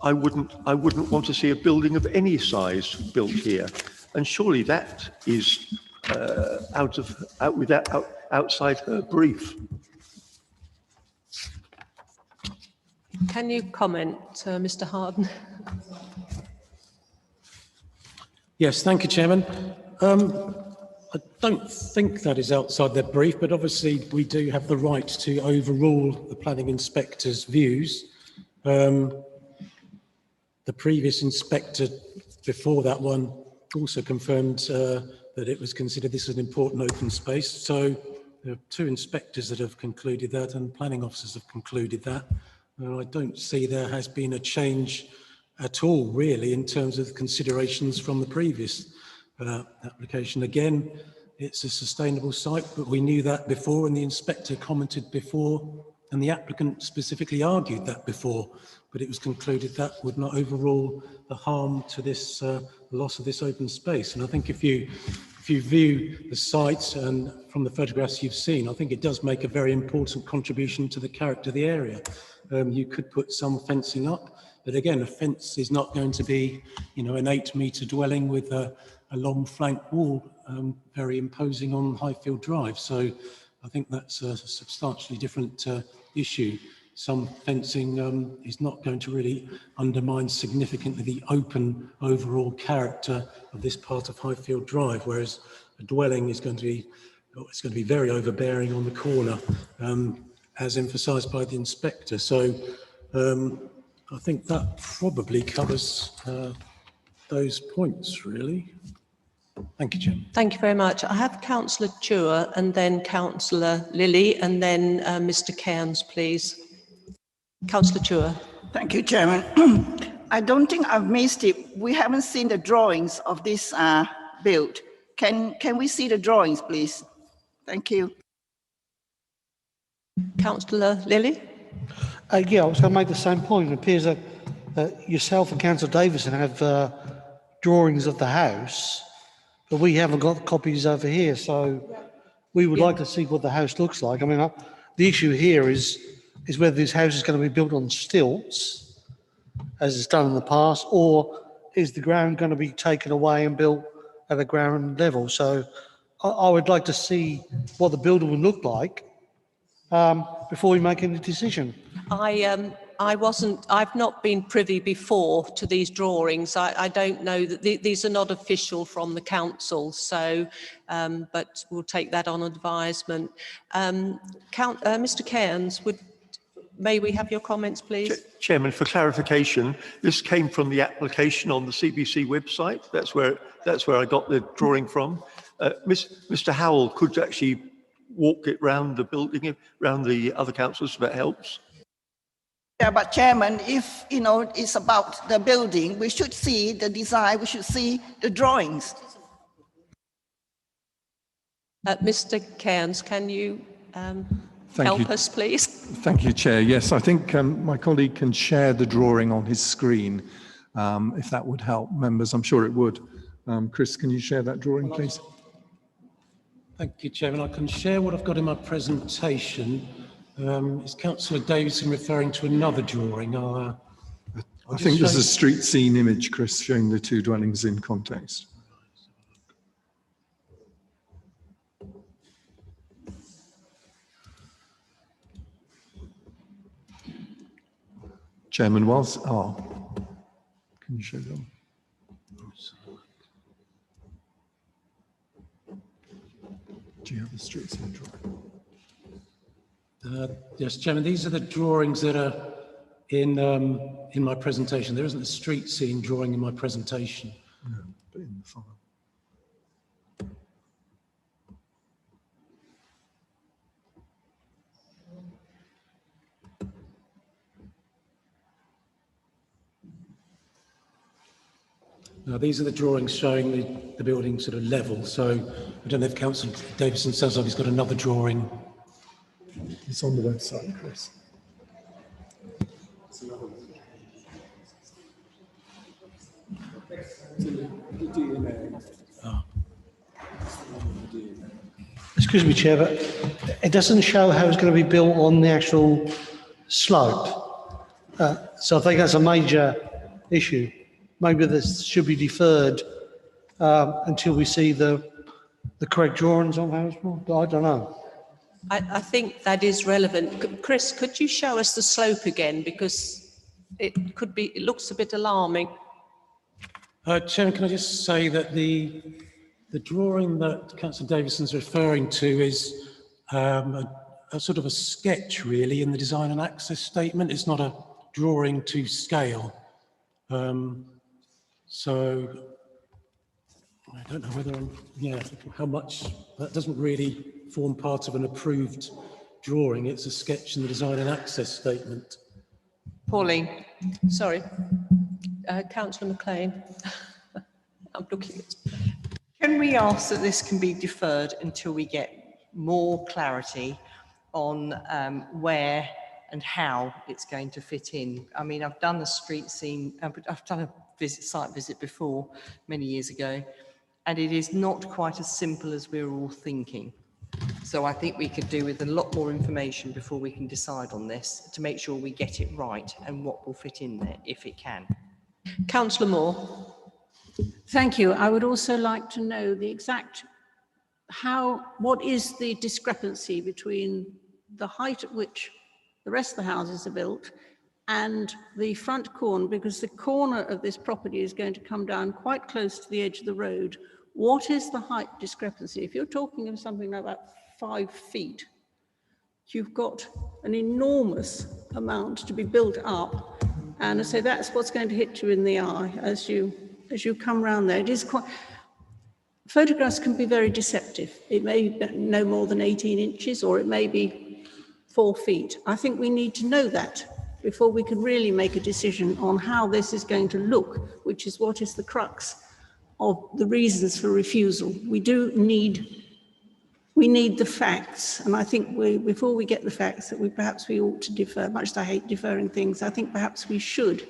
I wouldn't want to see a building of any size built here. And surely that is outside her brief. Can you comment, Mr. Harden? Yes, thank you, Chairman. I don't think that is outside their brief, but obviously we do have the right to overrule the planning inspector's views. The previous inspector before that one also confirmed that it was considered this an important open space. So there are 2 inspectors that have concluded that, and planning officers have concluded that. I don't see there has been a change at all, really, in terms of considerations from the previous application. Again, it's a sustainable site, but we knew that before, and the inspector commented before, and the applicant specifically argued that before, but it was concluded that would not overrule the harm to this loss of this open space. And I think if you view the site and from the photographs you've seen, I think it does make a very important contribution to the character of the area. You could put some fencing up, but again, a fence is not going to be, an 8-metre dwelling with a long flank wall, very imposing on Highfield Drive. So I think that's a substantially different issue. Some fencing is not going to really undermine significantly the open overall character of this part of Highfield Drive, whereas a dwelling is going to be very overbearing on the corner, as emphasised by the inspector. So I think that probably covers those points, really. Thank you, Chairman. Thank you very much. I have Councillor Chua and then Councillor Lilly and then Mr. Cairns, please. Councillor Chua. Thank you, Chairman. I don't think I've missed it. We haven't seen the drawings of this build. Can we see the drawings, please? Thank you. Councillor Lilly. Yeah, I was going to make the same point. It appears that yourself and Councillor Davison have drawings of the house, but we haven't got copies over here. So we would like to see what the house looks like. I mean, the issue here is whether this house is going to be built on stilts, as it's done in the past, or is the ground going to be taken away and built at a ground level? So I would like to see what the building would look like before we make any decision. I've not been privy before to these drawings. I don't know that these are not official from the council, so, but we'll take that on advisement. Mr. Cairns, may we have your comments, please? Chairman, for clarification, this came from the application on the CBC website. That's where I got the drawing from. Mr. Howell could actually walk it round the building, round the other councils, if that helps. Yeah, but Chairman, if, you know, it's about the building, we should see the design, we should see the drawings. Mr. Cairns, can you help us, please? Thank you, Chair. Yes, I think my colleague can share the drawing on his screen, if that would help members. I'm sure it would. Chris, can you share that drawing, please? Thank you, Chairman. I can share what I've got in my presentation. Is Councillor Davison referring to another drawing? I think there's a street scene image, Chris, showing the two dwellings in context. Chairman, can you show them? Do you have the street scene drawing? Yes, Chairman, these are the drawings that are in my presentation. There isn't a street scene drawing in my presentation. No, but in the file. Now, these are the drawings showing the building sort of level. So I don't know if Councillor Davison sounds like he's got another drawing. It's on the website, Chris. Excuse me, Chair, but it doesn't show how it's going to be built on the actual slope. So I think that's a major issue. Maybe this should be deferred until we see the correct drawings on how it's built. I don't know. I think that is relevant. Chris, could you show us the slope again? Because it looks a bit alarming. Chairman, can I just say that the drawing that Councillor Davison's referring to is a sort of a sketch, really, in the design and access statement. It's not a drawing to scale. So I don't know whether how much, that doesn't really form part of an approved drawing. It's a sketch in the design and access statement. Pauline. Sorry, Councillor McLean. I'm looking at. Can we ask that this can be deferred until we get more clarity on where and how it's going to fit in? I mean, I've done the street scene, I've done a site visit before, many years ago, and it is not quite as simple as we're all thinking. So I think we could do with a lot more information before we can decide on this to make sure we get it right and what will fit in there, if it can. Councillor Moore. Thank you. I would also like to know the exact what is the discrepancy between the height at which the rest of the houses are built and the front corner, because the corner of this property is going to come down quite close to the edge of the road. What is the height discrepancy? If you're talking of something like about 5 feet, you've got an enormous amount to be built up, and I say that's what's going to hit you in the eye as you come round there. It is quite. Photographs can be very deceptive. It may be no more than 18 inches, or it may be 4 feet. I think we need to know that before we can really make a decision on how this is going to look, which is what is the crux of the reasons for refusal. We need the facts, and I think before we get the facts, that perhaps we ought to defer. Much as I hate deferring things, I think perhaps we should,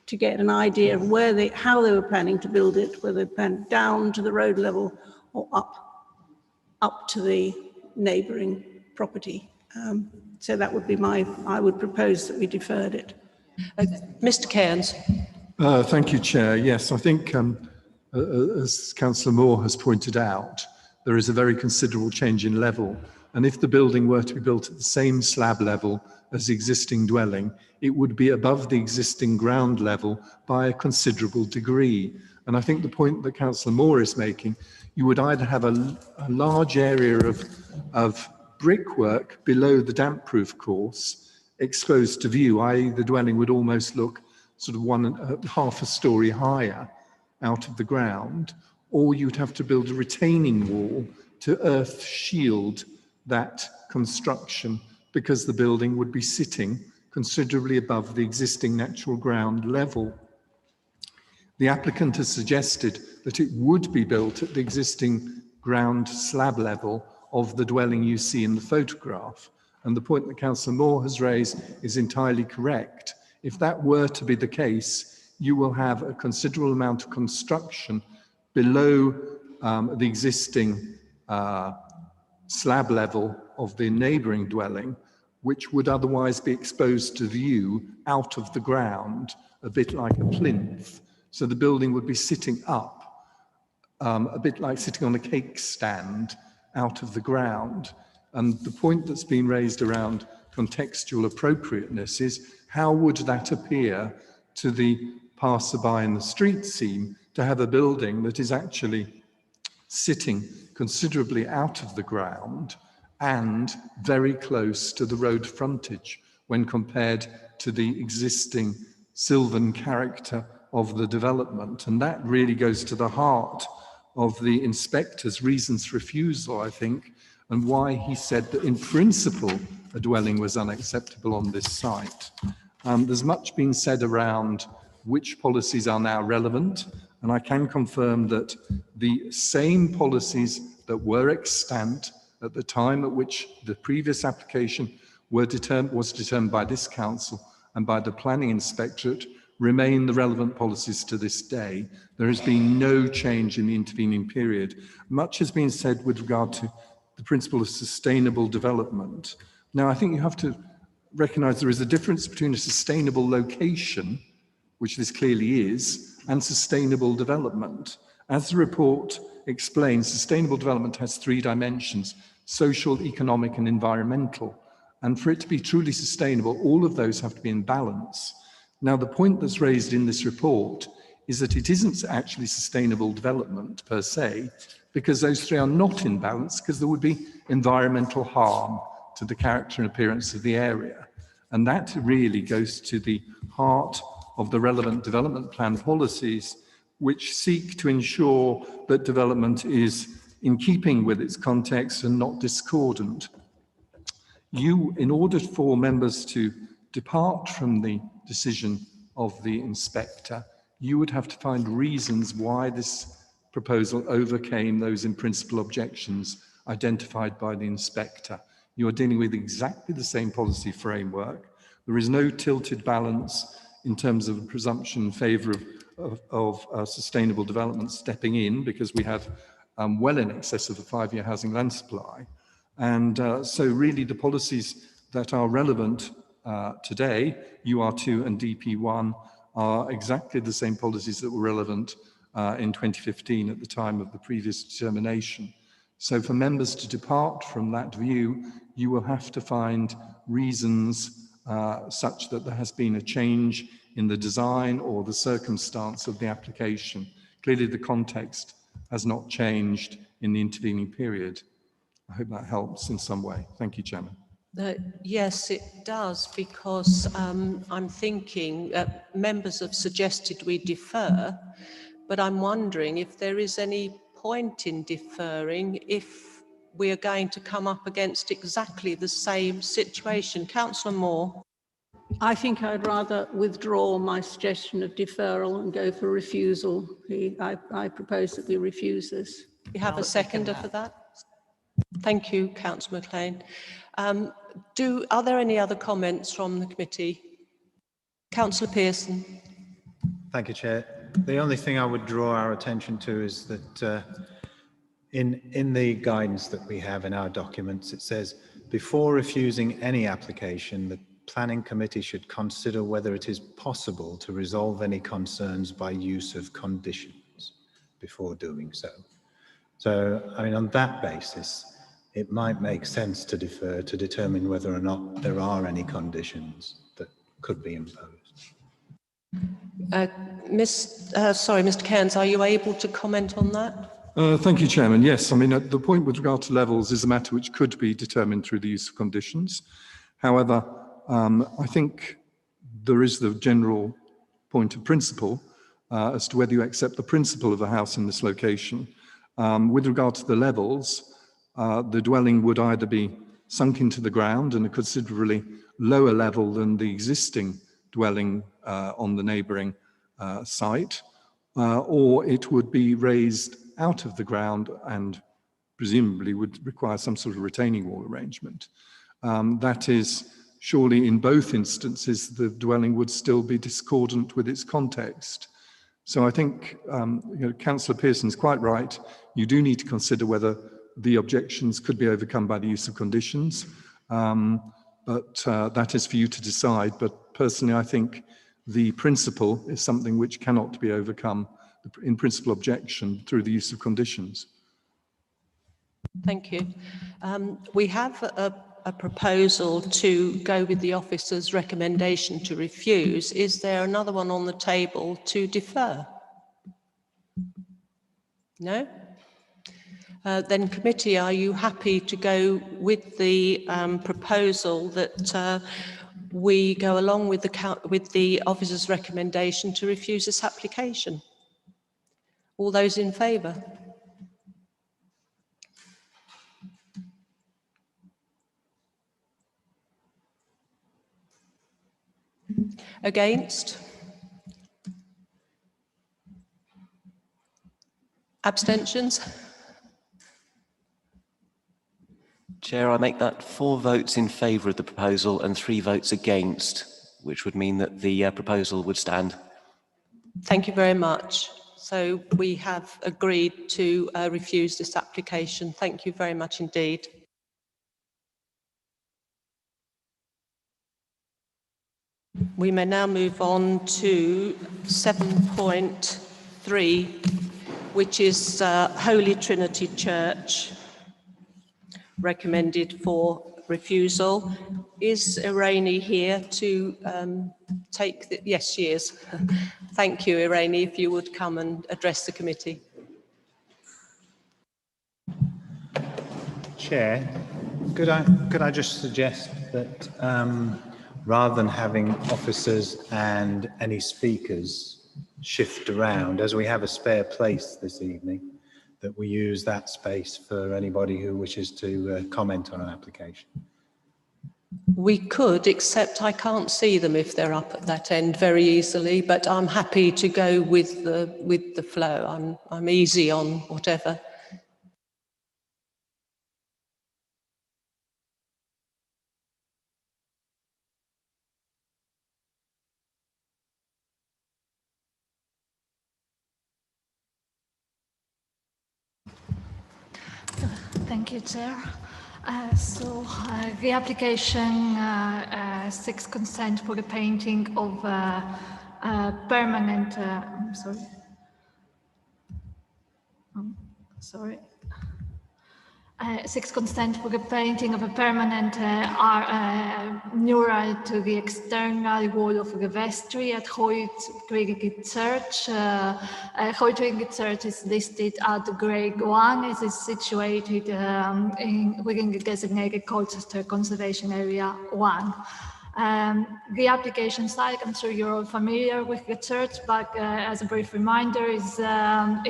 to get an idea of how they were planning to build it, whether they planned down to the road level or up to the neighbouring property. So that would be I would propose that we deferred it. Mr. Cairns. Thank you, Chair. Yes, I think as Councillor Moore has pointed out, there is a very considerable change in level And if the building were to be built at the same slab level as the existing dwelling, it would be above the existing ground level by a considerable degree. And I think the point that Councillor Moore is making, you would either have a large area of brickwork below the damp-proof course exposed to view, i.e. the dwelling would almost look sort of half a story higher out of the ground, or you'd have to build a retaining wall to earth shield that construction, because the building would be sitting considerably above the existing natural ground level. The applicant has suggested that it would be built at the existing ground slab level of the dwelling you see in the photograph. And the point that Councillor Moore has raised is entirely correct. If that were to be the case, you will have a considerable amount of construction below the existing slab level of the neighbouring dwelling, which would otherwise be exposed to view out of the ground, a bit like a plinth. So the building would be sitting up, a bit like sitting on a cake stand out of the ground. And the point that's been raised around contextual appropriateness is, how would that appear to the passerby in the street scene to have a building that is actually sitting considerably out of the ground and very close to the road frontage when compared to the existing sylvan character of the development? And that really goes to the heart of the inspector's reasons for refusal, I think, and why he said that in principle a dwelling was unacceptable on this site. There's much been said around which policies are now relevant, and I can confirm that the same policies that were extant at the time at which the previous application was determined by this council and by the planning inspectorate remain the relevant policies to this day. There has been no change in the intervening period. Much has been said with regard to the principle of sustainable development. Now, I think you have to recognise there is a difference between a sustainable location, which this clearly is, and sustainable development. As the report explains, sustainable development has three dimensions: social, economic, and environmental. And for it to be truly sustainable, all of those have to be in balance. Now, the point that's raised in this report is that it isn't actually sustainable development per se, because those three are not in balance, because there would be environmental harm to the character and appearance of the area. And that really goes to the heart of the relevant development plan policies, which seek to ensure that development is in keeping with its context and not discordant. In order for members to depart from the decision of the inspector, you would have to find reasons why this proposal overcame those in principle objections identified by the inspector. You are dealing with exactly the same policy framework. There is no tilted balance in terms of a presumption in favour of sustainable development stepping in, because we have well in excess of a 5-year housing land supply. And so really the policies that are relevant today, UR2 and DP1, are exactly the same policies that were relevant in 2015 at the time of the previous determination. So for members to depart from that view, you will have to find reasons such that there has been a change in the design or the circumstance of the application. Clearly the context has not changed in the intervening period. I hope that helps in some way. Thank you, Chairman. Yes, it does, because I'm thinking members have suggested we defer, but I'm wondering if there is any point in deferring if we are going to come up against exactly the same situation. Councillor Moore. I think I'd rather withdraw my suggestion of deferral and go for refusal. I propose that we refuse this. You have a seconder for that? Thank you, Councillor McLean. Are there any other comments from the committee? Councillor Pearson. Thank you, Chair. The only thing I would draw our attention to is that in the guidance that we have in our documents, it says, before refusing any application, the Planning Committee should consider whether it is possible to resolve any concerns by use of conditions before doing so. So, I mean, on that basis, it might make sense to defer to determine whether or not there are any conditions that could be imposed. Sorry, Mr. Cairns, are you able to comment on that? Thank you, Chairman. Yes, I mean, the point with regard to levels is a matter which could be determined through the use of conditions. However, I think there is the general point of principle as to whether you accept the principle of a house in this location. With regard to the levels, the dwelling would either be sunk into the ground and a considerably lower level than the existing dwelling on the neighbouring site, or it would be raised out of the ground and presumably would require some sort of retaining wall arrangement. That is, surely in both instances, the dwelling would still be discordant with its context. So I think Councillor Pearson's quite right. You do need to consider whether the objections could be overcome by the use of conditions, but that is for you to decide. But personally, I think the principle is something which cannot be overcome, in principle objection, through the use of conditions. Thank you. We have a proposal to go with the officer's recommendation to refuse. Is there another one on the table to defer? No? Then committee, are you happy to go with the proposal that we go along with the officer's recommendation to refuse this application? All those in favour? Against? Abstentions? Chair, I make that 4 votes in favour of the proposal and 3 votes against, which would mean that the proposal would stand. Thank you very much. So we have agreed to refuse this application. Thank you very much indeed. We may now move on to 7.3, which is Holy Trinity Church, recommended for refusal. Is Irene here to take the... Yes, she is. Thank you, Irene, if you would come and address the committee. Chair, could I just suggest that rather than having officers and any speakers shift around, as we have a spare place this evening, that we use that space for anybody who wishes to comment on an application? We could, except I can't see them if they're up at that end very easily, but I'm happy to go with the flow. I'm easy on whatever. Thank you, Chair. The application seeks consent for the painting of permanent. Seeks consent for the painting of a permanent mural to the external wall of the vestry at Holy Trinity Church. Holy Trinity Church is listed at Grade 1. It is situated within the designated Colchester Conservation Area 1. The application site, I'm sure you're all familiar with the church, but as a brief reminder, is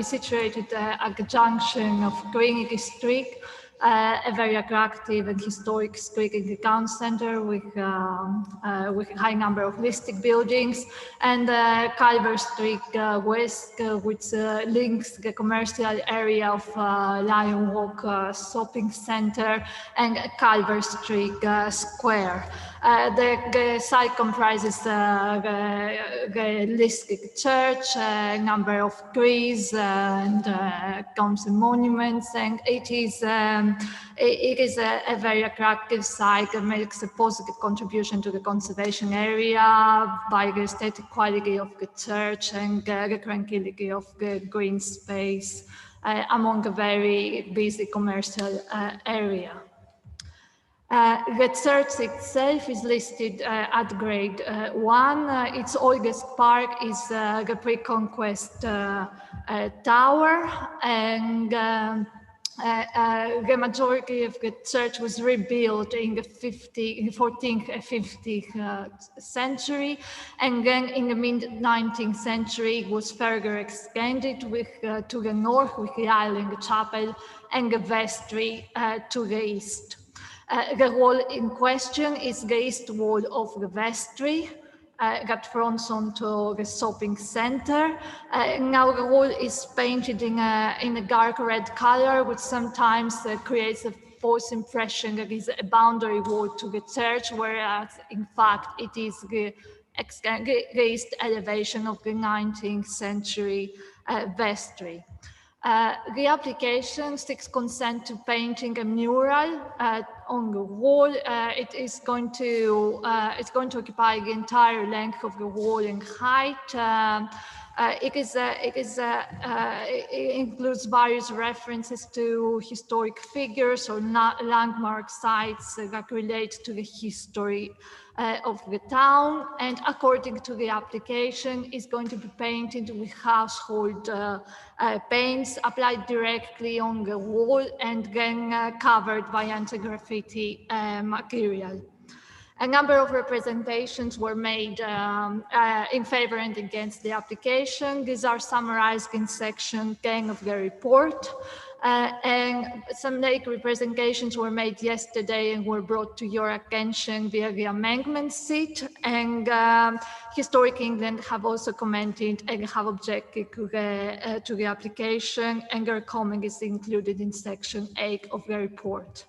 situated at the junction of Trinity Street, a very attractive and historic street in the town centre with a high number of listed buildings, and Calvert Street West, which links the commercial area of Lion Walk Shopping Centre and Calvert Street Square. The site comprises the Listed Church, a number of trees and tombs and monuments, and it is a very attractive site that makes a positive contribution to the conservation area by the aesthetic quality of the church and the tranquility of the green space among a very busy commercial area. The church itself is listed at grade 1. Its oldest part is the pre-conquest tower, and the majority of the church was rebuilt in the 14th and 15th century, and then in the mid-19th century it was further extended with, to the north with the island chapel and the vestry to the east. The wall in question is the east wall of the vestry that fronts onto the shopping center. Now the wall is painted in a dark red color, which sometimes creates a false impression that it's a boundary wall to the church, whereas in fact it is the east elevation of the 19th century vestry. The application seeks consent to painting a mural on the wall. It's going to occupy the entire length of the wall in height. It includes various references to historic figures or landmark sites that relate to the history of the town, and according to the application is going to be painted with household paints applied directly on the wall and then covered by anti-graffiti material. A number of representations were made in favor and against the application. These are summarized in section 10 of the report. And some late representations were made yesterday and were brought to your attention via the amendment sheet. And Historic England have also commented and have objected to the application, and their comment is included in section 8 of the report.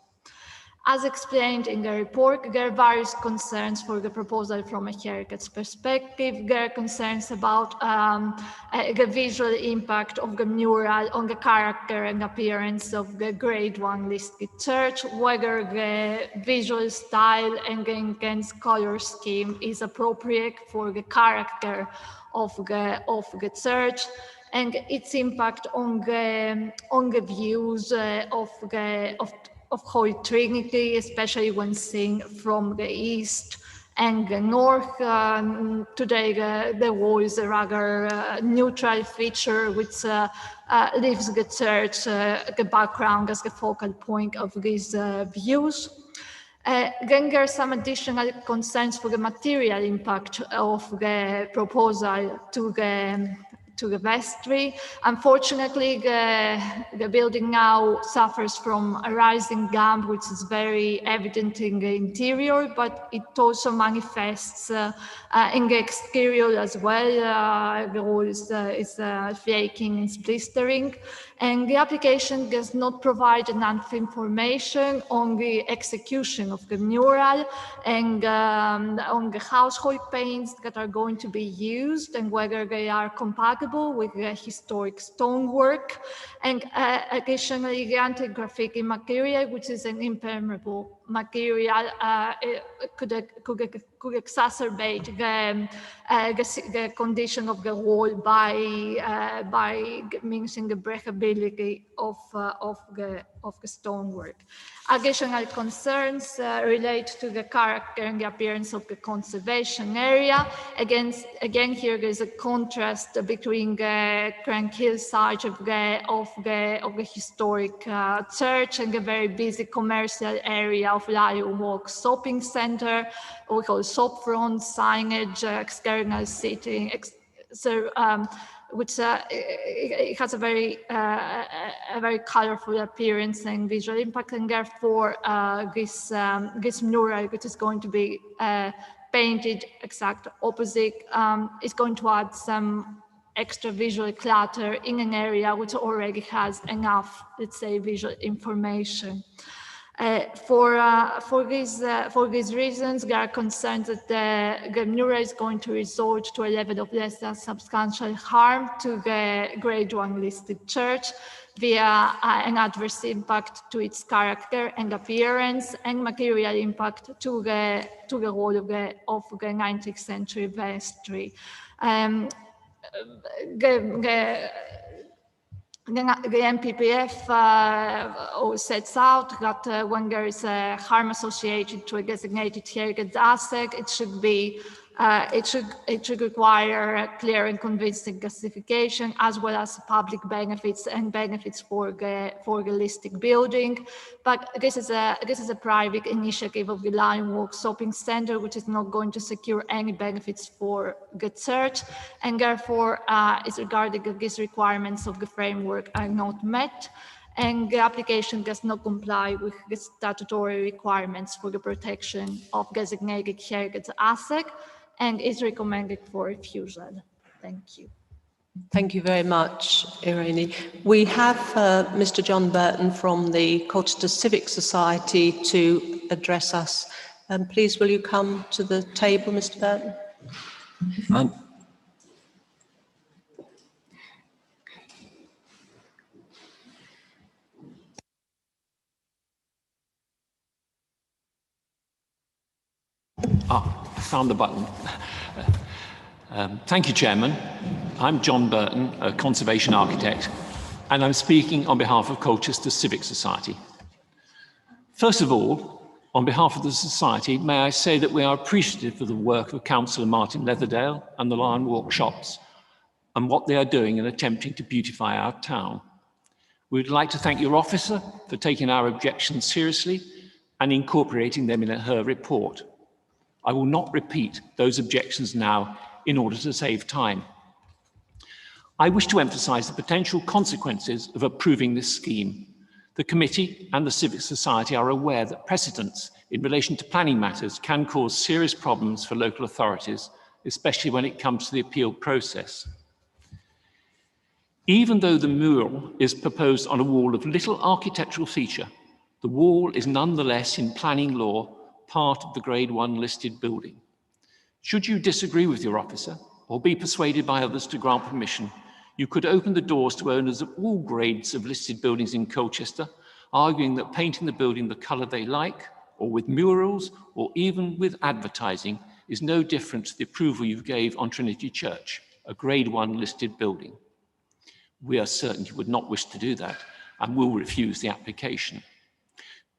As explained in the report, there are various concerns for the proposal from a heritage perspective. There are concerns about the visual impact of the mural on the character and appearance of the grade 1 listed church, whether the visual style and the intense color scheme is appropriate for the character of the church, and its impact on the views of Holy Trinity, especially when seen from the east and the north. Today, the wall is a rather neutral feature, which leaves the church, the background, as the focal point of these views. Then there are some additional concerns for the material impact of the proposal to the vestry. Unfortunately, the building now suffers from a rising damp, which is very evident in the interior, but it also manifests in the exterior as well. The wall is flaking and blistering, and the application does not provide enough information on the execution of the mural and on the household paints that are going to be used and whether they are compatible with the historic stonework, and additionally the anti-graffiti material, which is an impermeable material, could exacerbate the condition of the wall by minimizing the breathability of the stonework. Additional concerns relate to the character and the appearance of the conservation area. Again here there is a contrast between the tranquil side of the historic church and the very busy commercial area of Lion Walk shopping center, we call shop front, signage, external seating, which it has a very colorful appearance and visual impact, and therefore this mural, which is going to be painted exact opposite, is going to add some extra visual clutter in an area which already has enough, let's say, visual information. For these reasons, we are concerned that the mural is going to result to a level of less than substantial harm to the Grade 1 listed church via an adverse impact to its character and appearance and material impact to the whole of the 19th century vestry. The NPPF sets out that when there is a harm associated to a designated heritage asset, it should require a clear and convincing justification, as well as public benefits and benefits for the listed building. But this is a private initiative of the Lion Walk Shopping Centre, which is not going to secure any benefits for the church, and therefore is regarded that these requirements of the framework are not met, and the application does not comply with the statutory requirements for the protection of designated heritage asset, and is recommended for refusal. Thank you. Thank you very much, Irene. We have Mr. John Burton from the Colchester Civic Society to address us. Please, will you come to the table, Mr. Burton? I found the button. Thank you, Chairman. I'm John Burton, a conservation architect, and I'm speaking on behalf of Colchester Civic Society. First of all, on behalf of the Society, may I say that we are appreciative of the work of Councillor Martin Leatherdale and the Lion Walk Shops and what they are doing in attempting to beautify our town. We would like to thank your officer for taking our objections seriously and incorporating them in her report. I will not repeat those objections now in order to save time. I wish to emphasise the potential consequences of approving this scheme. The committee and the Civic Society are aware that precedents in relation to planning matters can cause serious problems for local authorities, especially when it comes to the appeal process. Even though the mural is proposed on a wall of little architectural feature, the wall is nonetheless in planning law part of the Grade 1 listed building. Should you disagree with your officer or be persuaded by others to grant permission, you could open the doors to owners of all grades of listed buildings in Colchester, arguing that painting the building the colour they like, or with murals, or even with advertising, is no different to the approval you gave on Trinity Church, a Grade 1 listed building. We are certain you would not wish to do that and will refuse the application.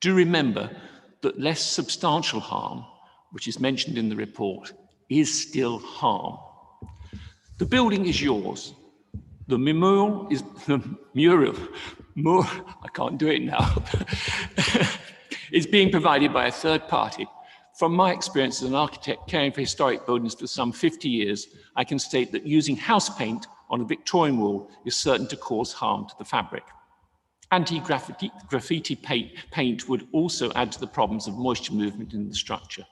Do remember that less substantial harm, which is mentioned in the report, is still harm. The building is yours. The mural is I can't do it now. Is being provided by a third party. From my experience as an architect caring for historic buildings for some 50 years, I can state that using house paint on a Victorian wall is certain to cause harm to the fabric. Anti-graffiti paint would also add to the problems of moisture movement in the structure.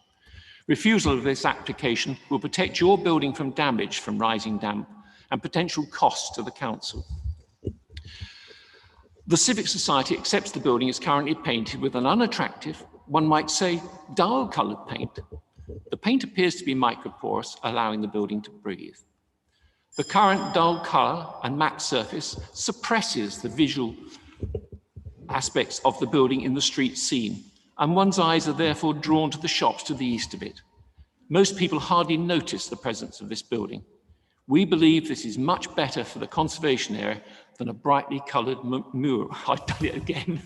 Refusal of this application will protect your building from damage from rising damp and potential costs to the council. The Civic Society accepts the building is currently painted with an unattractive, one might say, dull-coloured paint. The paint appears to be microporous, allowing the building to breathe. The current dull colour and matte surface suppresses the visual aspects of the building in the street scene, and one's eyes are therefore drawn to the shops to the east of it. Most people hardly notice the presence of this building. We believe this is much better for the conservation area than a brightly coloured mural. I've done it again.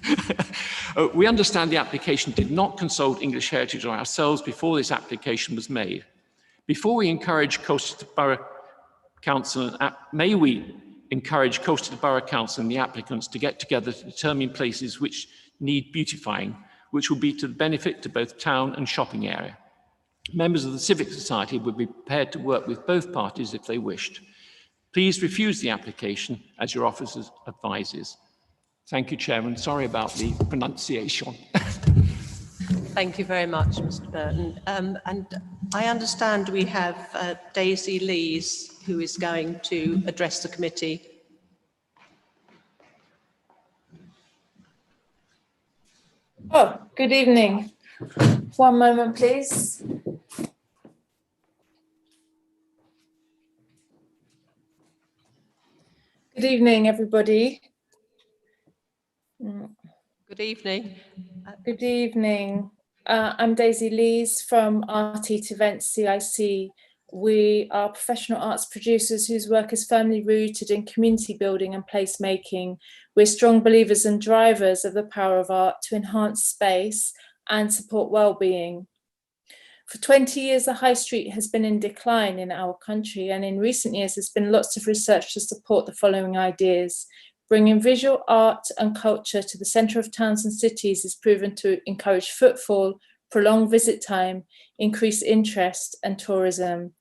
We understand the application did not consult English Heritage or ourselves before this application was made. Before we encourage Colchester Borough Council, may we encourage Colchester Borough Council and the applicants to get together to determine places which need beautifying, which will be to the benefit to both town and shopping area. Members of the Civic Society would be prepared to work with both parties if they wished. Please refuse the application as your officer advises. Thank you, Chairman. Sorry about the pronunciation. Thank you very much, Mr. Burton. And I understand we have Daisy Lees, who is going to address the committee. Oh, good evening. One moment, please. Good evening, everybody. Good evening. Good evening. I'm Daisy Lees from RT to Events CIC. We are professional arts producers whose work is firmly rooted in community building and placemaking. We're strong believers and drivers of the power of art to enhance space and support well-being. For 20 years, the High Street has been in decline in our country, and in recent years, there's been lots of research to support the following ideas. Bringing visual art and culture to the centre of towns and cities is proven to encourage footfall, prolong visit time, increase interest and tourism.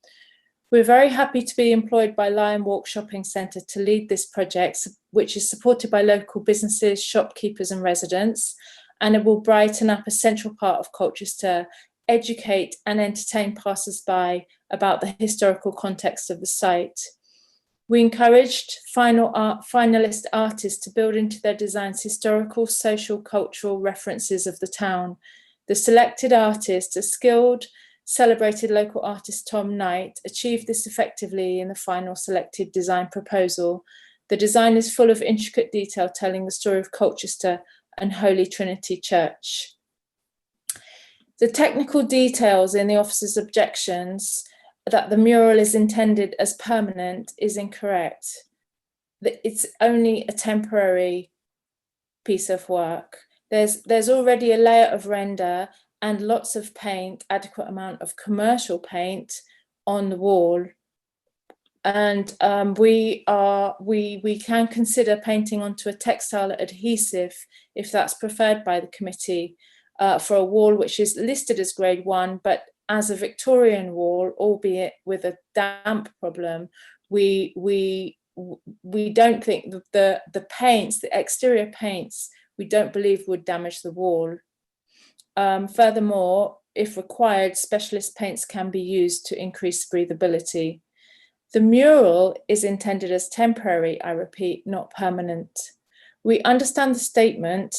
We're very happy to be employed by Lion Walk Shopping Centre to lead this project, which is supported by local businesses, shopkeepers and residents, and it will brighten up a central part of Colchester, educate and entertain passers-by about the historical context of the site. We encouraged finalist artists to build into their designs historical, social, cultural references of the town. The selected artist, a skilled, celebrated local artist Tom Knight, achieved this effectively in the final selected design proposal. The design is full of intricate detail telling the story of Colchester and Holy Trinity Church. The technical details in the officer's objections that the mural is intended as permanent is incorrect. It's only a temporary piece of work. There's already a layer of render and lots of paint, adequate amount of commercial paint on the wall. And we can consider painting onto a textile adhesive if that's preferred by the committee for a wall which is listed as grade 1, but as a Victorian wall, albeit with a damp problem, we don't think that the paints, the exterior paints, we don't believe would damage the wall. Furthermore, if required, specialist paints can be used to increase breathability. The mural is intended as temporary, I repeat, not permanent. We understand the statement,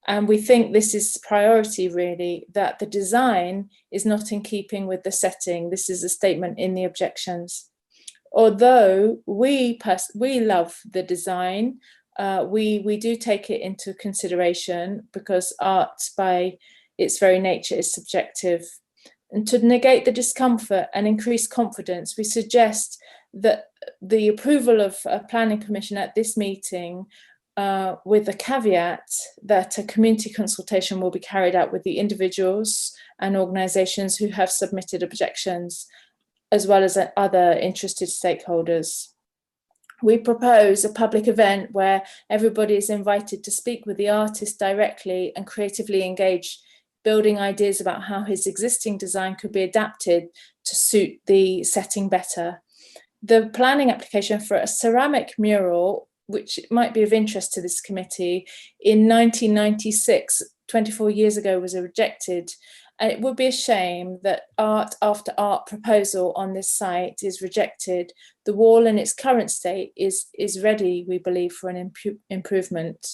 and we think this is priority really, that the design is not in keeping with the setting. This is a statement in the objections. Although we love the design, we do take it into consideration because art by its very nature is subjective. And to negate the discomfort and increase confidence, we suggest that the approval of a planning permission at this meeting with the caveat that a community consultation will be carried out with the individuals and organisations who have submitted objections, as well as other interested stakeholders. We propose a public event where everybody is invited to speak with the artist directly and creatively engage, building ideas about how his existing design could be adapted to suit the setting better. The planning application for a ceramic mural, which might be of interest to this committee, in 1996, 24 years ago, was rejected. And it would be a shame that art after art proposal on this site is rejected. The wall in its current state is ready, we believe, for an improvement.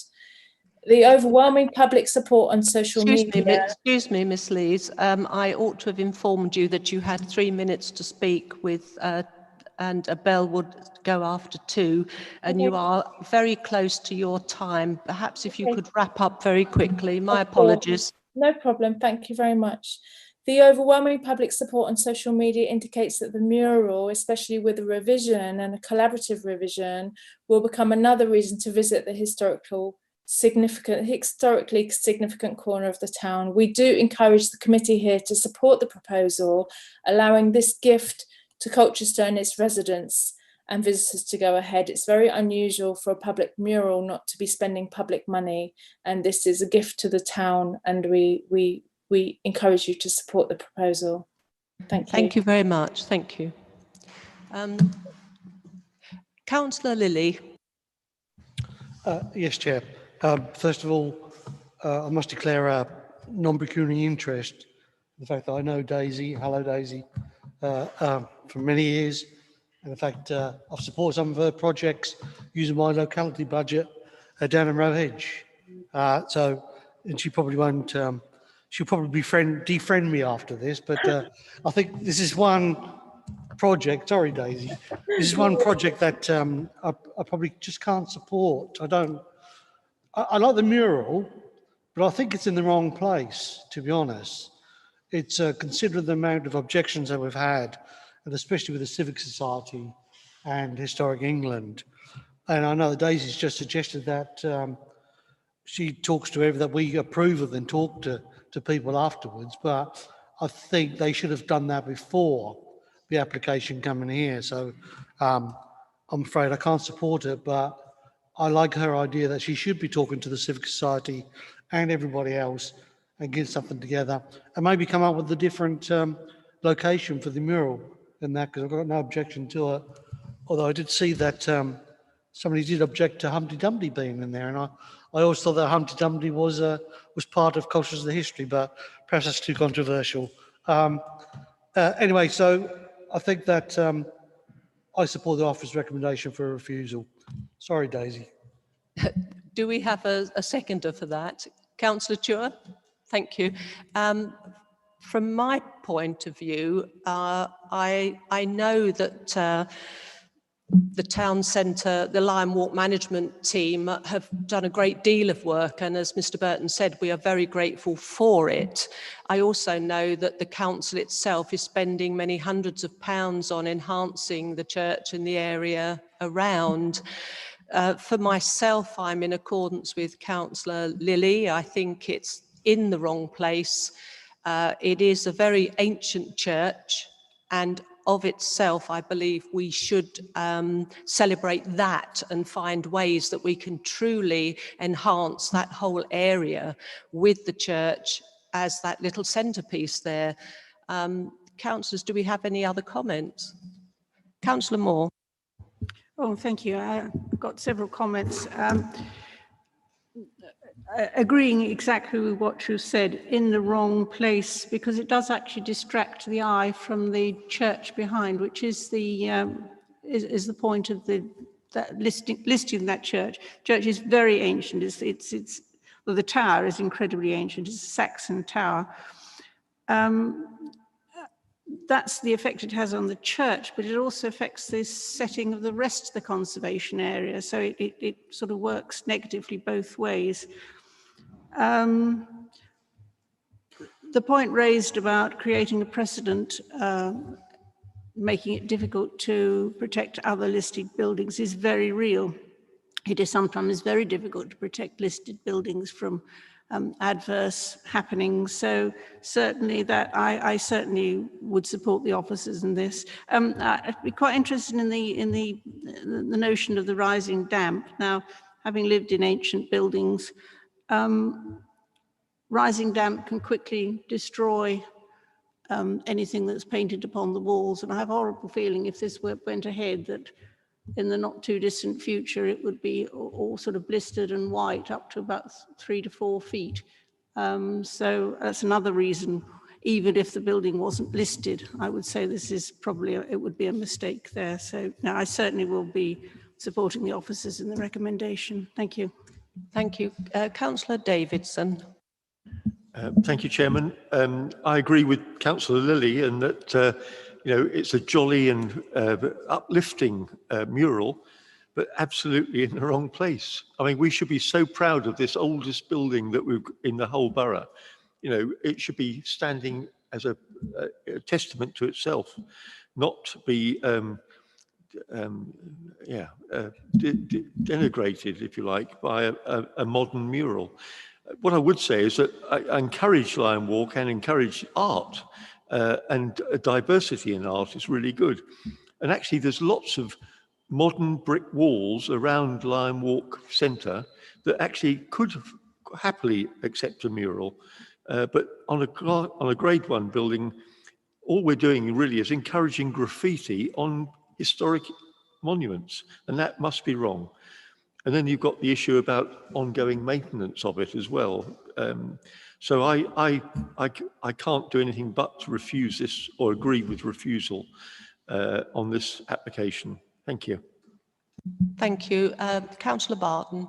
The overwhelming public support on social media. Excuse me, Miss Lees. I ought to have informed you that you had 3 minutes to speak with, and a bell would go after 2, and you are very close to your time. Perhaps if you could wrap up very quickly. My apologies. No problem. Thank you very much. The overwhelming public support on social media indicates that the mural, especially with a revision and a collaborative revision, will become another reason to visit the historically significant corner of the town. We do encourage the committee here to support the proposal, allowing this gift to Colchester and its residents and visitors to go ahead. It's very unusual for a public mural not to be spending public money, and this is a gift to the town, and we encourage you to support the proposal. Thank you. Thank you very much. Thank you. Councillor Lilly. Yes, Chair. First of all, I must declare a non-pecuniary interest. The fact that I know Daisy, hello Daisy, for many years. And in fact, I've supported some of her projects using my locality budget down in Roe Hedge. So and she probably won't, she'll probably defriend me after this, but I think this is one project, sorry Daisy, this is one project that I probably just can't support. I like the mural, but I think it's in the wrong place, to be honest. It's considering the amount of objections that we've had, and especially with the Civic Society and Historic England. And I know that Daisy's just suggested that she talks to everyone, that we approve of and talk to people afterwards, but I think they should have done that before the application coming here. So I'm afraid I can't support it, but I like her idea that she should be talking to the Civic Society and everybody else and get something together and maybe come up with a different location for the mural than that, because I've got no objection to it. Although I did see that somebody did object to Humpty Dumpty being in there, and I always thought that Humpty Dumpty was part of Colchester's history, but perhaps that's too controversial. Anyway, so I think that I support the officer's recommendation for a refusal. Sorry, Daisy. Do we have a seconder for that? Councillor Chua? Thank you. From my point of view, I know that the town centre, the Lion Walk management team have done a great deal of work, and as Mr Burton said, we are very grateful for it. I also know that the council itself is spending many hundreds of pounds on enhancing the church and the area around. For myself, I'm in accordance with Councillor Lilly. I think it's in the wrong place. It is a very ancient church, and of itself, I believe we should celebrate that and find ways that we can truly enhance that whole area with the church as that little centrepiece there. Councillors, do we have any other comments? Councillor Moore. Oh, thank you. I've got several comments. Agreeing exactly with what you said, in the wrong place, because it does actually distract the eye from the church behind, which is the point of listing that church. Church is very ancient. Well, the tower is incredibly ancient. It's a Saxon tower. That's the effect it has on the church, but it also affects the setting of the rest of the conservation area. So it sort of works negatively both ways. The point raised about creating a precedent, making it difficult to protect other listed buildings is very real. It is sometimes very difficult to protect listed buildings from adverse happenings. So certainly that I certainly would support the officers in this. I'd be quite interested in the notion of the rising damp. Now, having lived in ancient buildings, rising damp can quickly destroy anything that's painted upon the walls. And I have a horrible feeling if this went ahead that in the not too distant future, it would be all sort of blistered and white up to about 3 to 4 feet. So that's another reason, even if the building wasn't listed, I would say this is probably, it would be a mistake there. So no, I certainly will be supporting the officers in the recommendation. Thank you. Thank you. Councillor Davidson. Thank you, Chairman. I agree with Councillor Lilly in that it's a jolly and uplifting mural, but absolutely in the wrong place. I mean, we should be so proud of this oldest building that we've in the whole borough. It should be standing as a testament to itself, not be denigrated, if you like, by a modern mural. What I would say is that I encourage Lion Walk and encourage art, and diversity in art is really good. And actually, there's lots of modern brick walls around Lion Walk Centre that actually could happily accept a mural. But on a grade 1 building, all we're doing really is encouraging graffiti on historic monuments, and that must be wrong. And then you've got the issue about ongoing maintenance of it as well. So I can't do anything but to refuse this or agree with refusal on this application. Thank you. Thank you. Councillor Barton.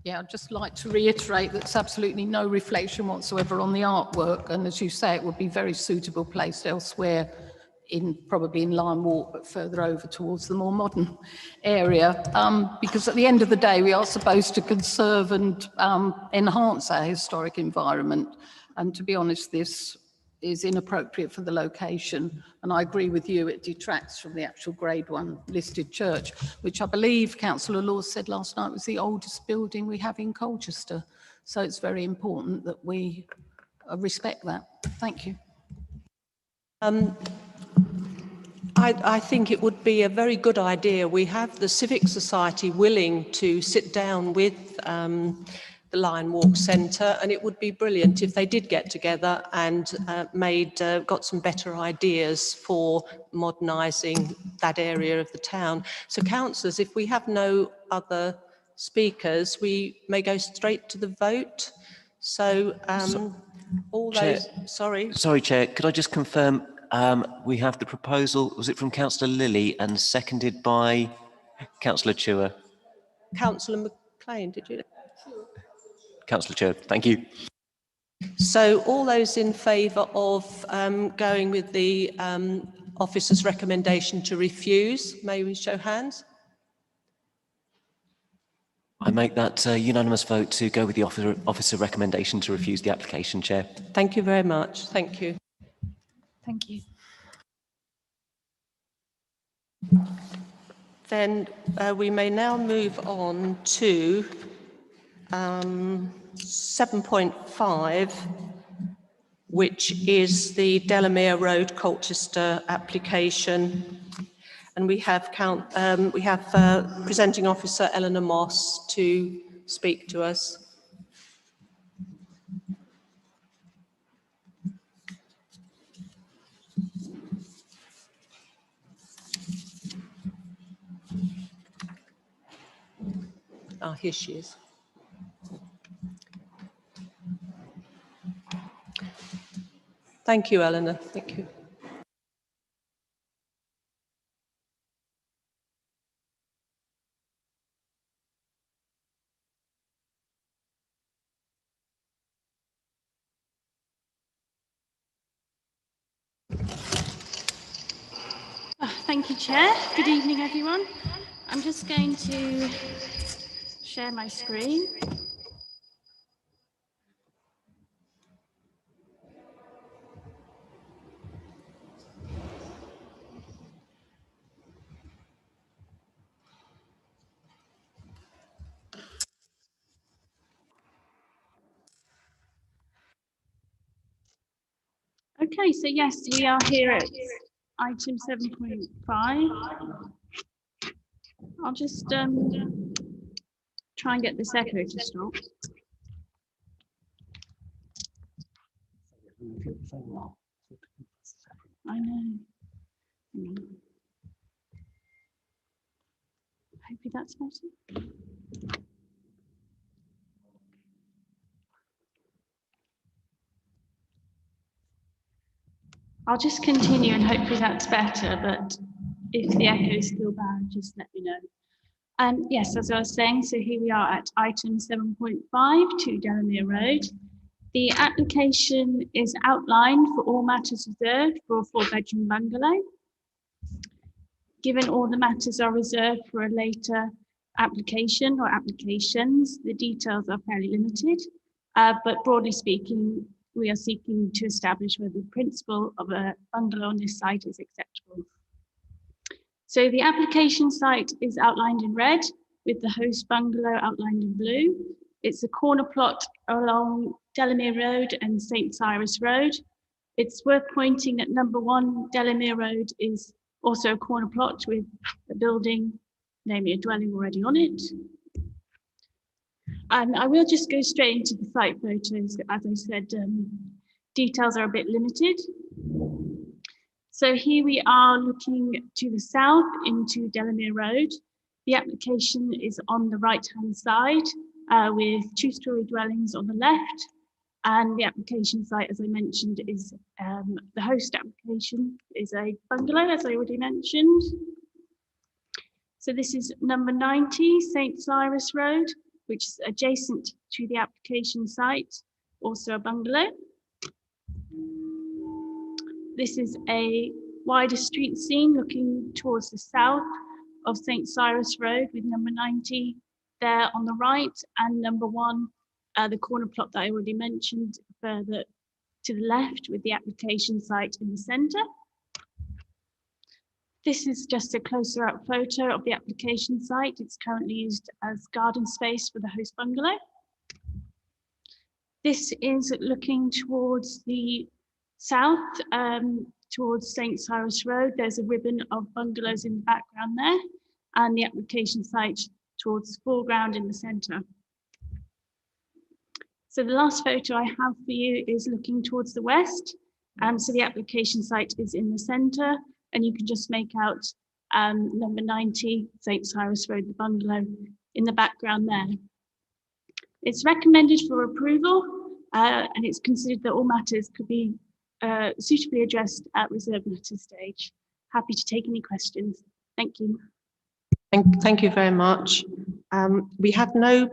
Yeah, I'd just like to reiterate that there's absolutely no reflection whatsoever on the artwork, and as you say, it would be very suitable placed elsewhere, probably in Lime Walk, but further over towards the more modern area, because at the end of the day, we are supposed to conserve and enhance our historic environment. And to be honest, this is inappropriate for the location. And I agree with you, it detracts from the actual Grade 1 listed church, which I believe Councillor Laws said last night was the oldest building we have in Colchester. So it's very important that we respect that. Thank you. I think it would be a very good idea. We have the Civic Society willing to sit down with the Lion Walk Centre, and it would be brilliant if they did get together and got some better ideas for modernising that area of the town. So, councillors, if we have no other speakers, we may go straight to the vote. So, all Chair, those... Sorry, Chair, could I just confirm we have the proposal, was it from Councillor Lilly and seconded by Councillor Chua? Councillor McLean, did you? Councillor Chua, thank you. So all those in favour of going with the officer's recommendation to refuse, may we show hands? I make that unanimous vote to go with the officer recommendation to refuse the application, Chair. Thank you very much. Thank you. Thank you. Then we may now move on to 7.5, which is the Delamere Road, Colchester application. And we have presenting officer Eleanor Moss to speak to us. Here she is. Thank you, Eleanor. Thank you. Thank you, Chair. Good evening, everyone. I'm just going to share my screen. Okay, so yes, we are here at item 7.5. I'll just try and get this echo to stop. I know. Hopefully that's better. I'll just continue and hopefully that's better, but if the echo is still bad, just let me know. Yes, as I was saying, so here we are at item 7.5 to Delamere Road. The application is outlined for all matters reserved for a 4-bedroom bungalow. Given all the matters are reserved for a later application or applications, the details are fairly limited, but broadly speaking, we are seeking to establish whether the principle of a bungalow on this site is acceptable. So the application site is outlined in red with the host bungalow outlined in blue. It's a corner plot along Delamere Road and St. Cyrus Road. It's worth pointing that number 1 Delamere Road is also a corner plot with a building, namely a dwelling already on it. And I will just go straight into the site photos. As I said, details are a bit limited. So here we are looking to the south into Delamere Road. The application is on the right-hand side with 2-storey dwellings on the left. And the application site, as I mentioned, is the host application is a bungalow, as I already mentioned. So this is number 90, St. Cyrus Road. which is adjacent to the application site, also a bungalow. This is a wider street scene looking towards the south of St. Cyrus Road with number 90 there on the right and number 1, the corner plot that I already mentioned, further to the left with the application site in the centre. This is just a closer up photo of the application site. It's currently used as garden space for the host bungalow. This is looking towards the south, towards St. Cyrus Road. There's a ribbon of bungalows in the background there, and the application site towards the foreground in the centre. So the last photo I have for you is looking towards the west. So the application site is in the centre, and you can just make out number 90, St. Cyrus Road, the bungalow in the background there. It's recommended for approval, and it's considered that all matters could be suitably addressed at reserved matter stage. Happy to take any questions. Thank you. Thank you very much. We have no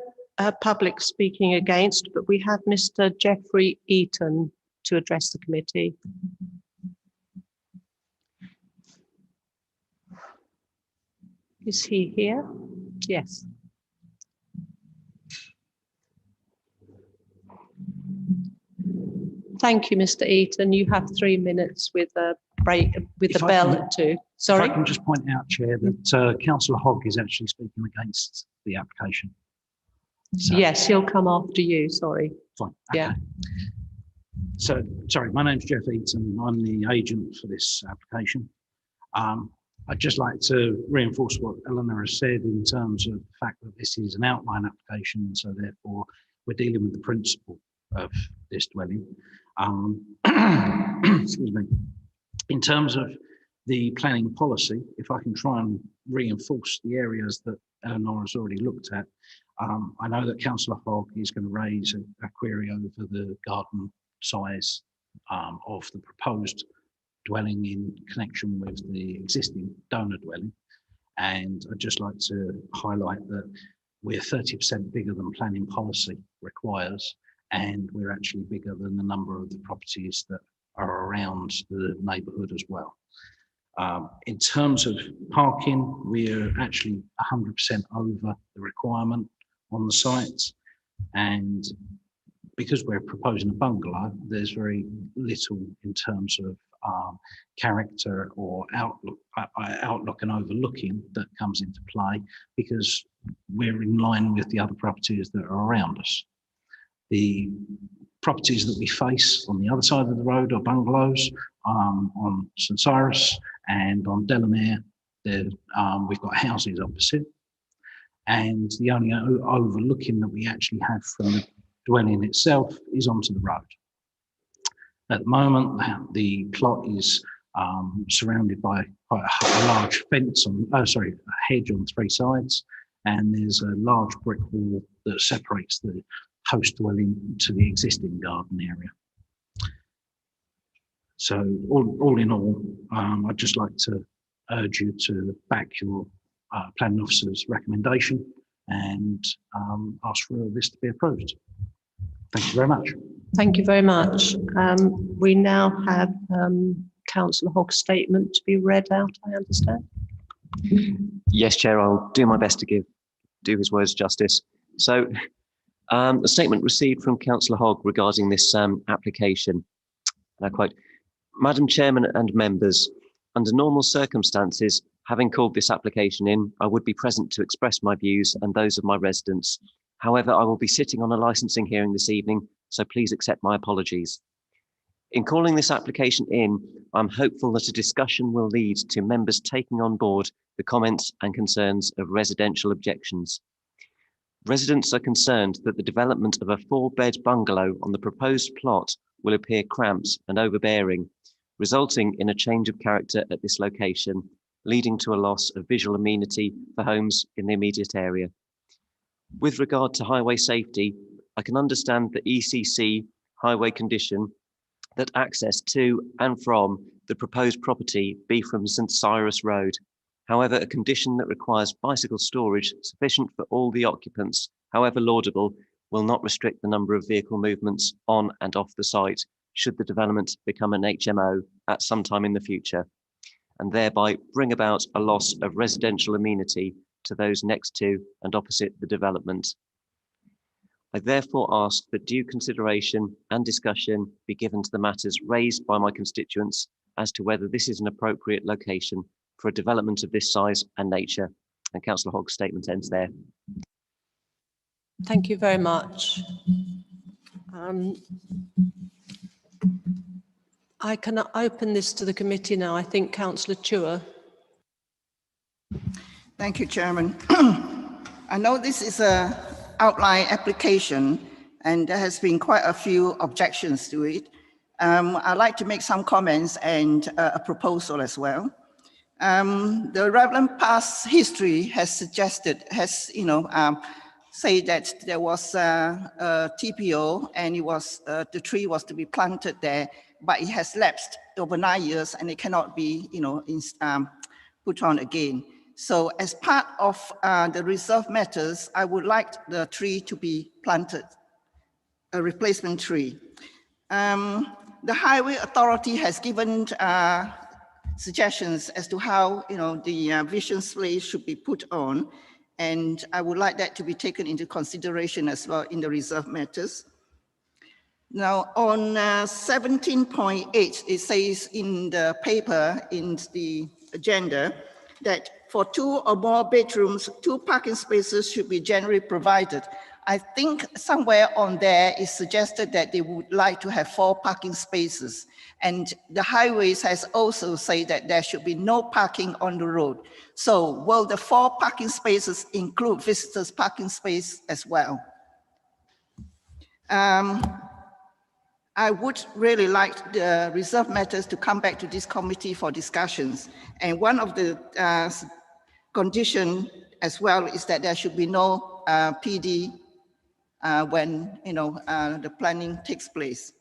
public speaking against, but we have Mr. Geoffrey Eaton to address the committee. Is he here? Yes. Thank you, Mr. Eaton. You have 3 minutes with a break, with a bell at 2. Sorry. If I can just point out, Chair, that Councillor Hogg is actually speaking against the application. So, yes, he'll come after you. Sorry. Fine. Okay. Yeah. So, sorry, my name's Jeff Eaton. I'm the agent for this application. I'd just like to reinforce what Eleanor has said in terms of the fact that this is an outline application, and so therefore we're dealing with the principle of this dwelling. Excuse me. In terms of the planning policy, if I can try and reinforce the areas that Eleanor has already looked at, I know that Councillor Hogg is going to raise a query over the garden size of the proposed dwelling in connection with the existing donor dwelling. And I'd just like to highlight that we're 30% bigger than planning policy requires, and we're actually bigger than the number of the properties that are around the neighbourhood as well. In terms of parking, we're actually 100% over the requirement on the site, and because we're proposing a bungalow, there's very little in terms of character or outlook and overlooking that comes into play, because we're in line with the other properties that are around us. The properties that we face on the other side of the road are bungalows on St. Cyrus and on Delamere. We've got houses opposite, and the only overlooking that we actually have from the dwelling itself is onto the road. At the moment, the plot is surrounded by quite a large fence a hedge on 3 sides, and there's a large brick wall that separates the host dwelling to the existing garden area. So all in all, I'd just like to urge you to back your planning officer's recommendation and ask for this to be approved. Thank you very much. Thank you very much. We now have Councillor Hogg's statement to be read out, I understand. Yes, Chair, I'll do my best to do his words justice. So, a statement received from Councillor Hogg regarding this application. And I quote, "Madam Chairman and members, under normal circumstances, having called this application in, I would be present to express my views and those of my residents. However, I will be sitting on a licensing hearing this evening, so please accept my apologies. In calling this application in, I'm hopeful that a discussion will lead to members taking on board the comments and concerns of residential objections. Residents are concerned that the development of a 4-bed bungalow on the proposed plot will appear cramped and overbearing, resulting in a change of character at this location, leading to a loss of visual amenity for homes in the immediate area. With regard to highway safety, I can understand the ECC highway condition that access to and from the proposed property be from St. Cyrus Road. However, a condition that requires bicycle storage sufficient for all the occupants, however laudable, will not restrict the number of vehicle movements on and off the site should the development become an HMO at some time in the future, and thereby bring about a loss of residential amenity to those next to and opposite the development. I therefore ask that due consideration and discussion be given to the matters raised by my constituents as to whether this is an appropriate location for a development of this size and nature. And Councillor Hogg's statement ends there. Thank you very much. I can open this to the committee now. I think Councillor Chua. Thank you, Chairman. I know this is an outline application and there has been quite a few objections to it. I'd like to make some comments and a proposal as well. The relevant past history has suggested, say that there was a TPO and it was the tree was to be planted there, but it has lapsed over 9 years and it cannot be, put on again. So as part of the reserve matters, I would like the tree to be planted, a replacement tree. The Highway Authority has given suggestions as to how the vision space should be put on, and I would like that to be taken into consideration as well in the reserve matters. Now on 17.8, it says in the paper, in the agenda, that for 2 or more bedrooms, 2 parking spaces should be generally provided. I think somewhere on there is suggested that they would like to have 4 parking spaces. And the highways has also said that there should be no parking on the road. So will the 4 parking spaces include visitors parking space as well? I would really like the reserve matters to come back to this committee for discussions. And one of the conditions as well is that there should be no PD when the planning takes place.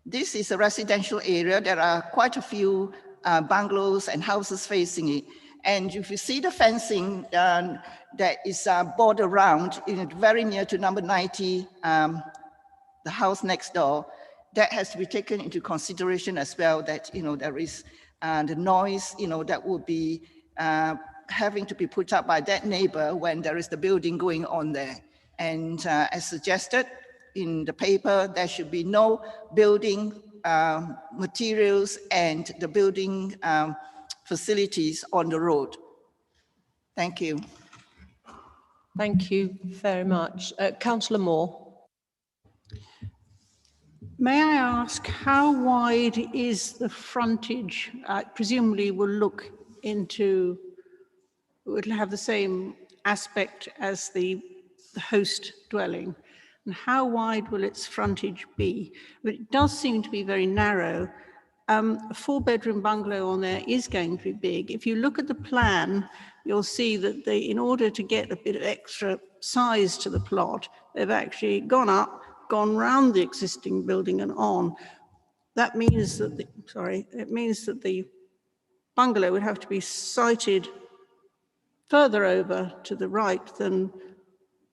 This is a residential area. There are quite a few bungalows and houses facing it. And if you see the fencing that is bordered around, very near to number 90, the house next door, that has to be taken into consideration as well, that there is the noise that would be having to be put up by that neighbor when there is the building going on there. And as suggested in the paper, there should be no building materials and the building facilities on the road. Thank you. Thank you very much. Councillor Moore. May I ask how wide is the frontage? Presumably will look into, will have the same aspect as the host dwelling. And how wide will its frontage be? But it does seem to be very narrow. A 4-bedroom bungalow on there is going to be big. If you look at the plan, you'll see that in order to get a bit of extra size to the plot, they've actually gone gone round the existing building and on. That means that it means that the bungalow would have to be sited further over to the right than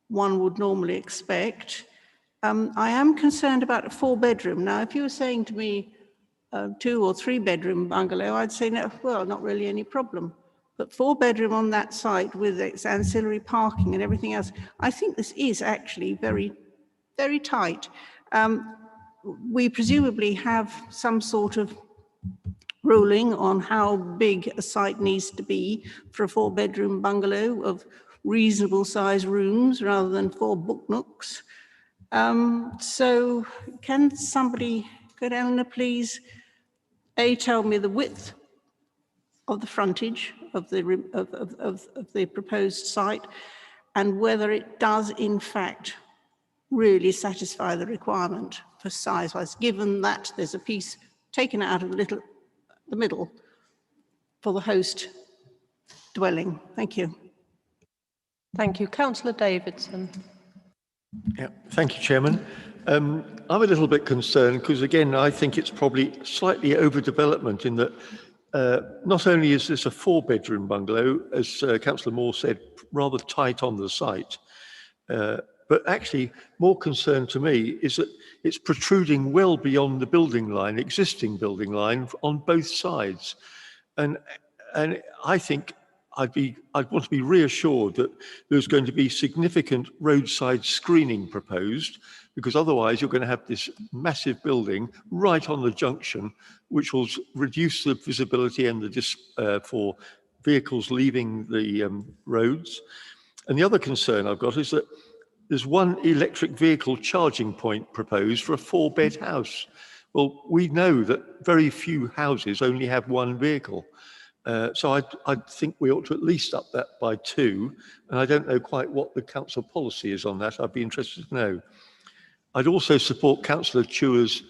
one would normally expect. I am concerned about a 4-bedroom. Now, if you were saying to me 2 or 3-bedroom bungalow, I'd say, no, well, not really any problem. But 4-bedroom on that site with its ancillary parking and everything else, I think this is actually very, very tight. We presumably have some sort of ruling on how big a site needs to be for a 4-bedroom bungalow of reasonable size rooms rather than 4 book nooks. So can somebody, could Eleanor please, tell me the width of the frontage of the proposed site and whether it does in fact really satisfy the requirement for size-wise, given that there's a piece taken out of the middle for the host dwelling. Thank you. Thank you. Councillor Davidson. Yeah, thank you, Chairman. I'm a little bit concerned because, again, I think it's probably slightly overdevelopment in that not only is this a 4-bedroom bungalow, as Councillor Moore said, rather tight on the site, but actually more concern to me is that it's protruding well beyond the building line, existing building line on both sides. And I think I'd want to be reassured that there's going to be significant roadside screening proposed, because otherwise you're going to have this massive building right on the junction, which will reduce the visibility and for vehicles leaving the roads. And the other concern I've got is that there's one electric vehicle charging point proposed for a 4-bed house. Well, we know that very few houses only have one vehicle. So I think we ought to at least up that by 2. And I don't know quite what the council policy is on that. I'd be interested to know. I'd also support Councillor Chewer's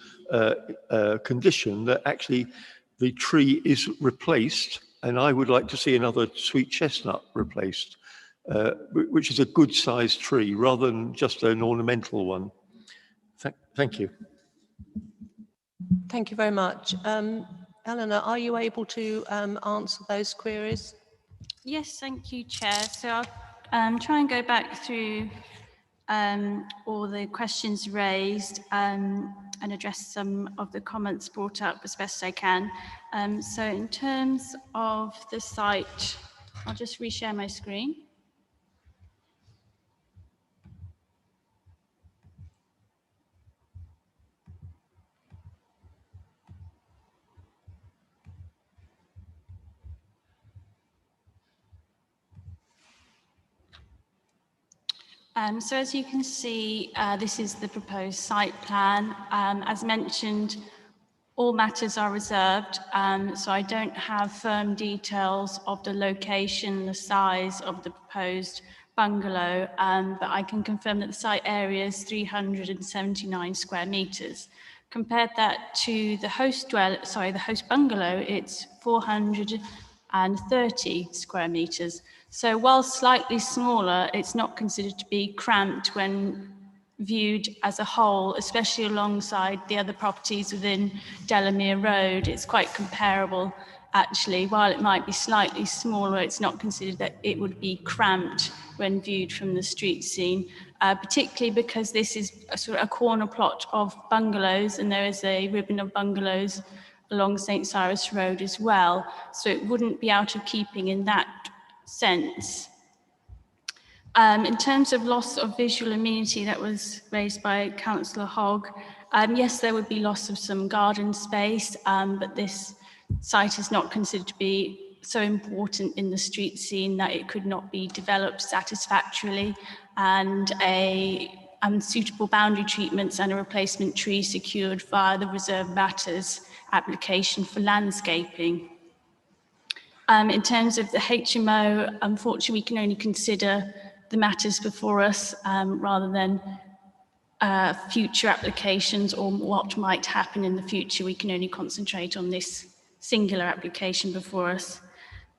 condition that actually the tree is replaced, and I would like to see another sweet chestnut replaced, which is a good sized tree rather than just an ornamental one. Thank you. Thank you very much. Eleanor, are you able to answer those queries? Yes, thank you, Chair. So I'll try and go back through all the questions raised and address some of the comments brought up as best I can. So in terms of the site, I'll just reshare my screen. So as you can see, this is the proposed site plan. As mentioned, all matters are reserved, so I don't have firm details of the location, the size of the proposed bungalow, but I can confirm that the site area is 379 square meters. Compared that to the host bungalow, it's 430 square meters. So while slightly smaller, it's not considered to be cramped when viewed as a whole, especially alongside the other properties within Delamere Road. It's quite comparable, actually. While it might be slightly smaller, it's not considered that it would be cramped when viewed from the street scene, particularly because this is a corner plot of bungalows, and there is a ribbon of bungalows along St. Cyrus Road as well. So it wouldn't be out of keeping in that sense. In terms of loss of visual amenity that was raised by Councillor Hogg, yes, there would be loss of some garden space, but this site is not considered to be so important in the street scene that it could not be developed satisfactorily, and suitable boundary treatments and a replacement tree secured via the Reserve Matters application for landscaping. In terms of the HMO, unfortunately, we can only consider the matters before us rather than future applications or what might happen in the future. We can only concentrate on this singular application before us.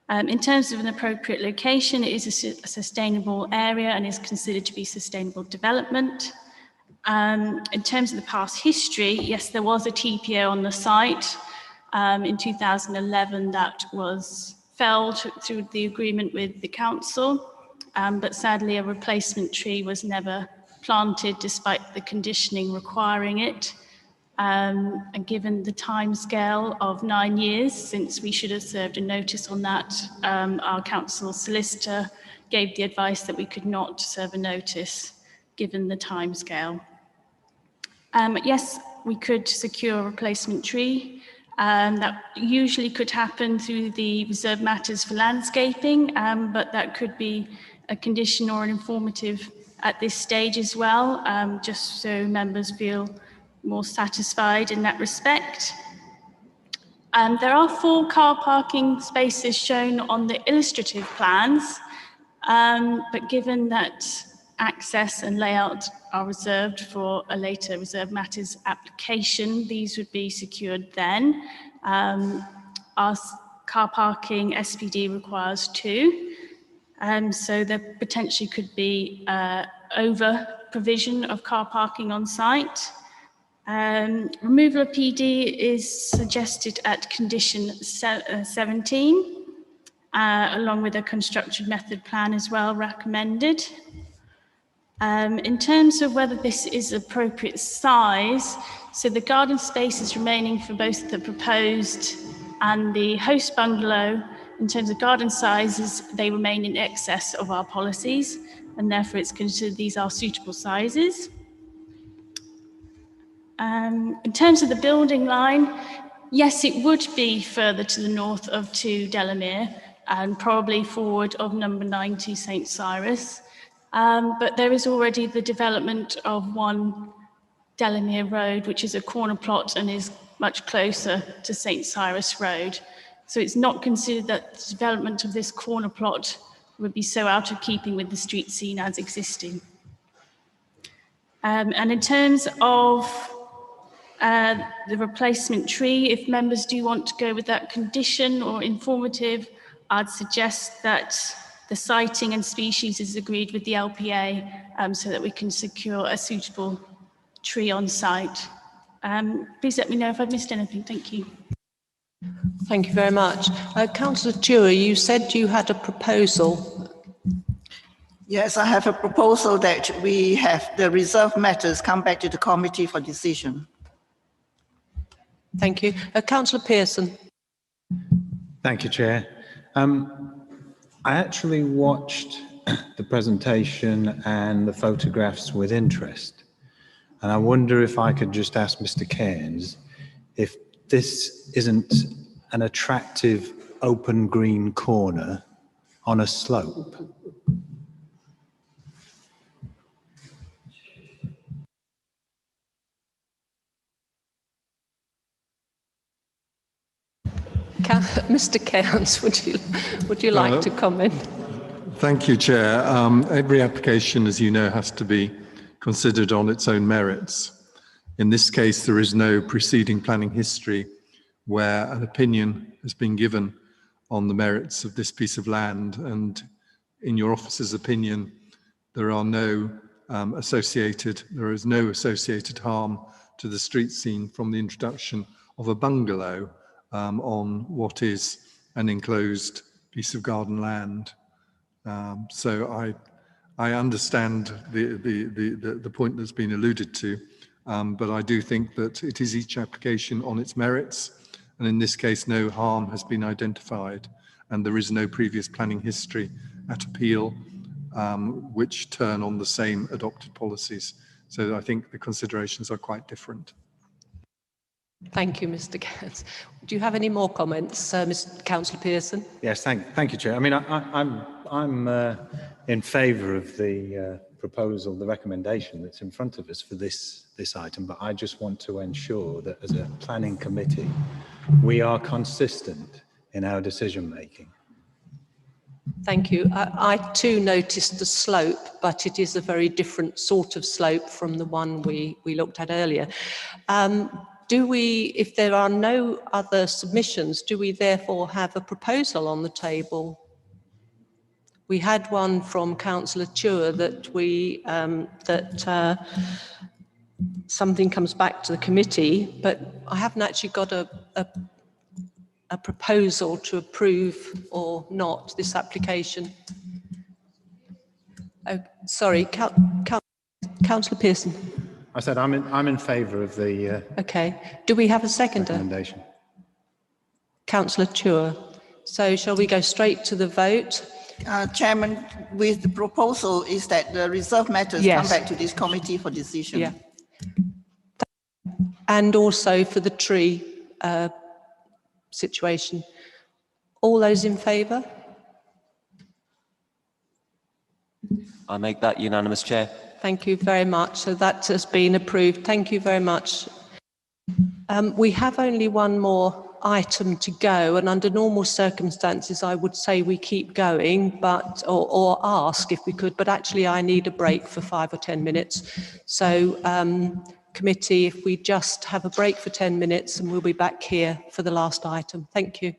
In terms of an appropriate location, it is a sustainable area and is considered to be sustainable development. In terms of the past history, yes, there was a TPO on the site in 2011 that was felled through the agreement with the council, but sadly a replacement tree was never planted despite the conditioning requiring it. And given the timescale of 9 years since we should have served a notice on that, our council solicitor gave the advice that we could not serve a notice given the timescale. Yes, we could secure a replacement tree. That usually could happen through the Reserve Matters for landscaping, but that could be a condition or an informative at this stage as well, just so members feel more satisfied in that respect. There are 4 car parking spaces shown on the illustrative plans, but given that access and layout are reserved for a later Reserve Matters application, these would be secured then. Our car parking SPD requires 2, so there potentially could be over provision of car parking on site. Removal of PD is suggested at condition 17, along with a construction method plan as well recommended. In terms of whether this is appropriate size, so the garden spaces remaining for both the proposed and the host bungalow, in terms of garden sizes, they remain in excess of our policies, and therefore it's considered these are suitable sizes. In terms of the building line, yes, it would be further to the north of 2 Delamere and probably forward of number 90 St. Cyrus. But there is already the development of 1 Delamere Road, which is a corner plot and is much closer to St. Cyrus Road. So it's not considered that the development of this corner plot would be so out of keeping with the street scene as existing. And in terms of the replacement tree, if members do want to go with that condition or informative, I'd suggest that the siting and species is agreed with the LPA so that we can secure a suitable tree on site. Please let me know if I've missed anything. Thank you. Thank you very much. Councillor Dewar, you said you had a proposal. Yes, I have a proposal that we have the reserved matters come back to the committee for decision. Thank you. Councillor Pearson. Thank you, Chair. I actually watched the presentation and the photographs with interest. And I wonder if I could just ask Mr. Cairns if this isn't an attractive open green corner on a slope. Mr. Cairns, would you like to comment? Thank you, Chair. Every application, as you know, has to be considered on its own merits. In this case, there is no preceding planning history where an opinion has been given on the merits of this piece of land, and in your officer's opinion, there is no associated harm to the street scene from the introduction of a bungalow on what is an enclosed piece of garden land. So I understand the point that's been alluded to, but I do think that it is each application on its merits, and in this case no harm has been identified, and there is no previous planning history at appeal which turn on the same adopted policies. So I think the considerations are quite different. Thank you, Mr. Cairns. Do you have any more comments, Mr. Councillor Pearson? Yes, thank you, Chair. I mean, I'm in favour of the proposal, the recommendation that's in front of us for this item, but I just want to ensure that as a planning committee, we are consistent in our decision making. Thank you. I too noticed the slope, but it is a very different sort of slope from the one we looked at earlier. Do we, if there are no other submissions, do we therefore have a proposal on the table? We had one from Councillor Dewar that something comes back to the committee, but I haven't actually got a proposal to approve or not this application. Oh, sorry, Councillor Pearson. I said I'm in favour of the okay. Do we have a seconder? Recommendation. Councillor Dewar. So shall we go straight to the vote? Chairman, with the proposal is that the reserved matters come back to this committee for decision. Yeah. And also for the tree situation. All those in favour? I make that unanimous, Chair. Thank you very much. So that has been approved. Thank you very much. We have only one more item to go, and under normal circumstances, I would say we keep going, but or ask if we could, but actually I need a break for 5 or 10 minutes. So committee, if we just have a break for 10 minutes and we'll be back here for the last item. Thank you.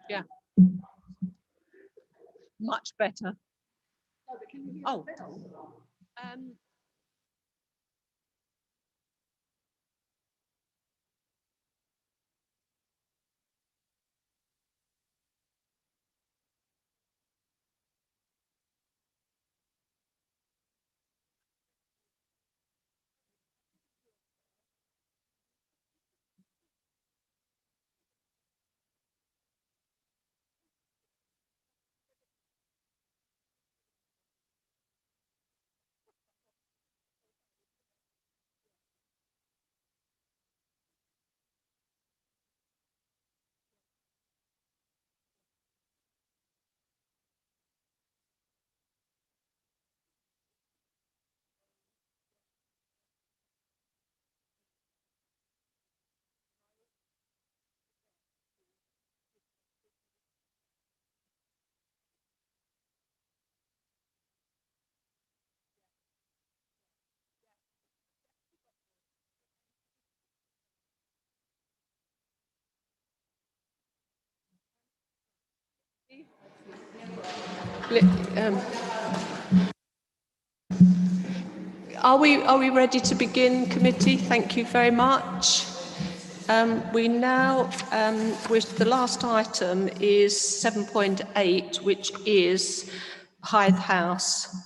Yeah. Much better. Oh. Are we ready to begin, committee? Thank you very much. We now, with the last item is 7.8, which is Hythe House.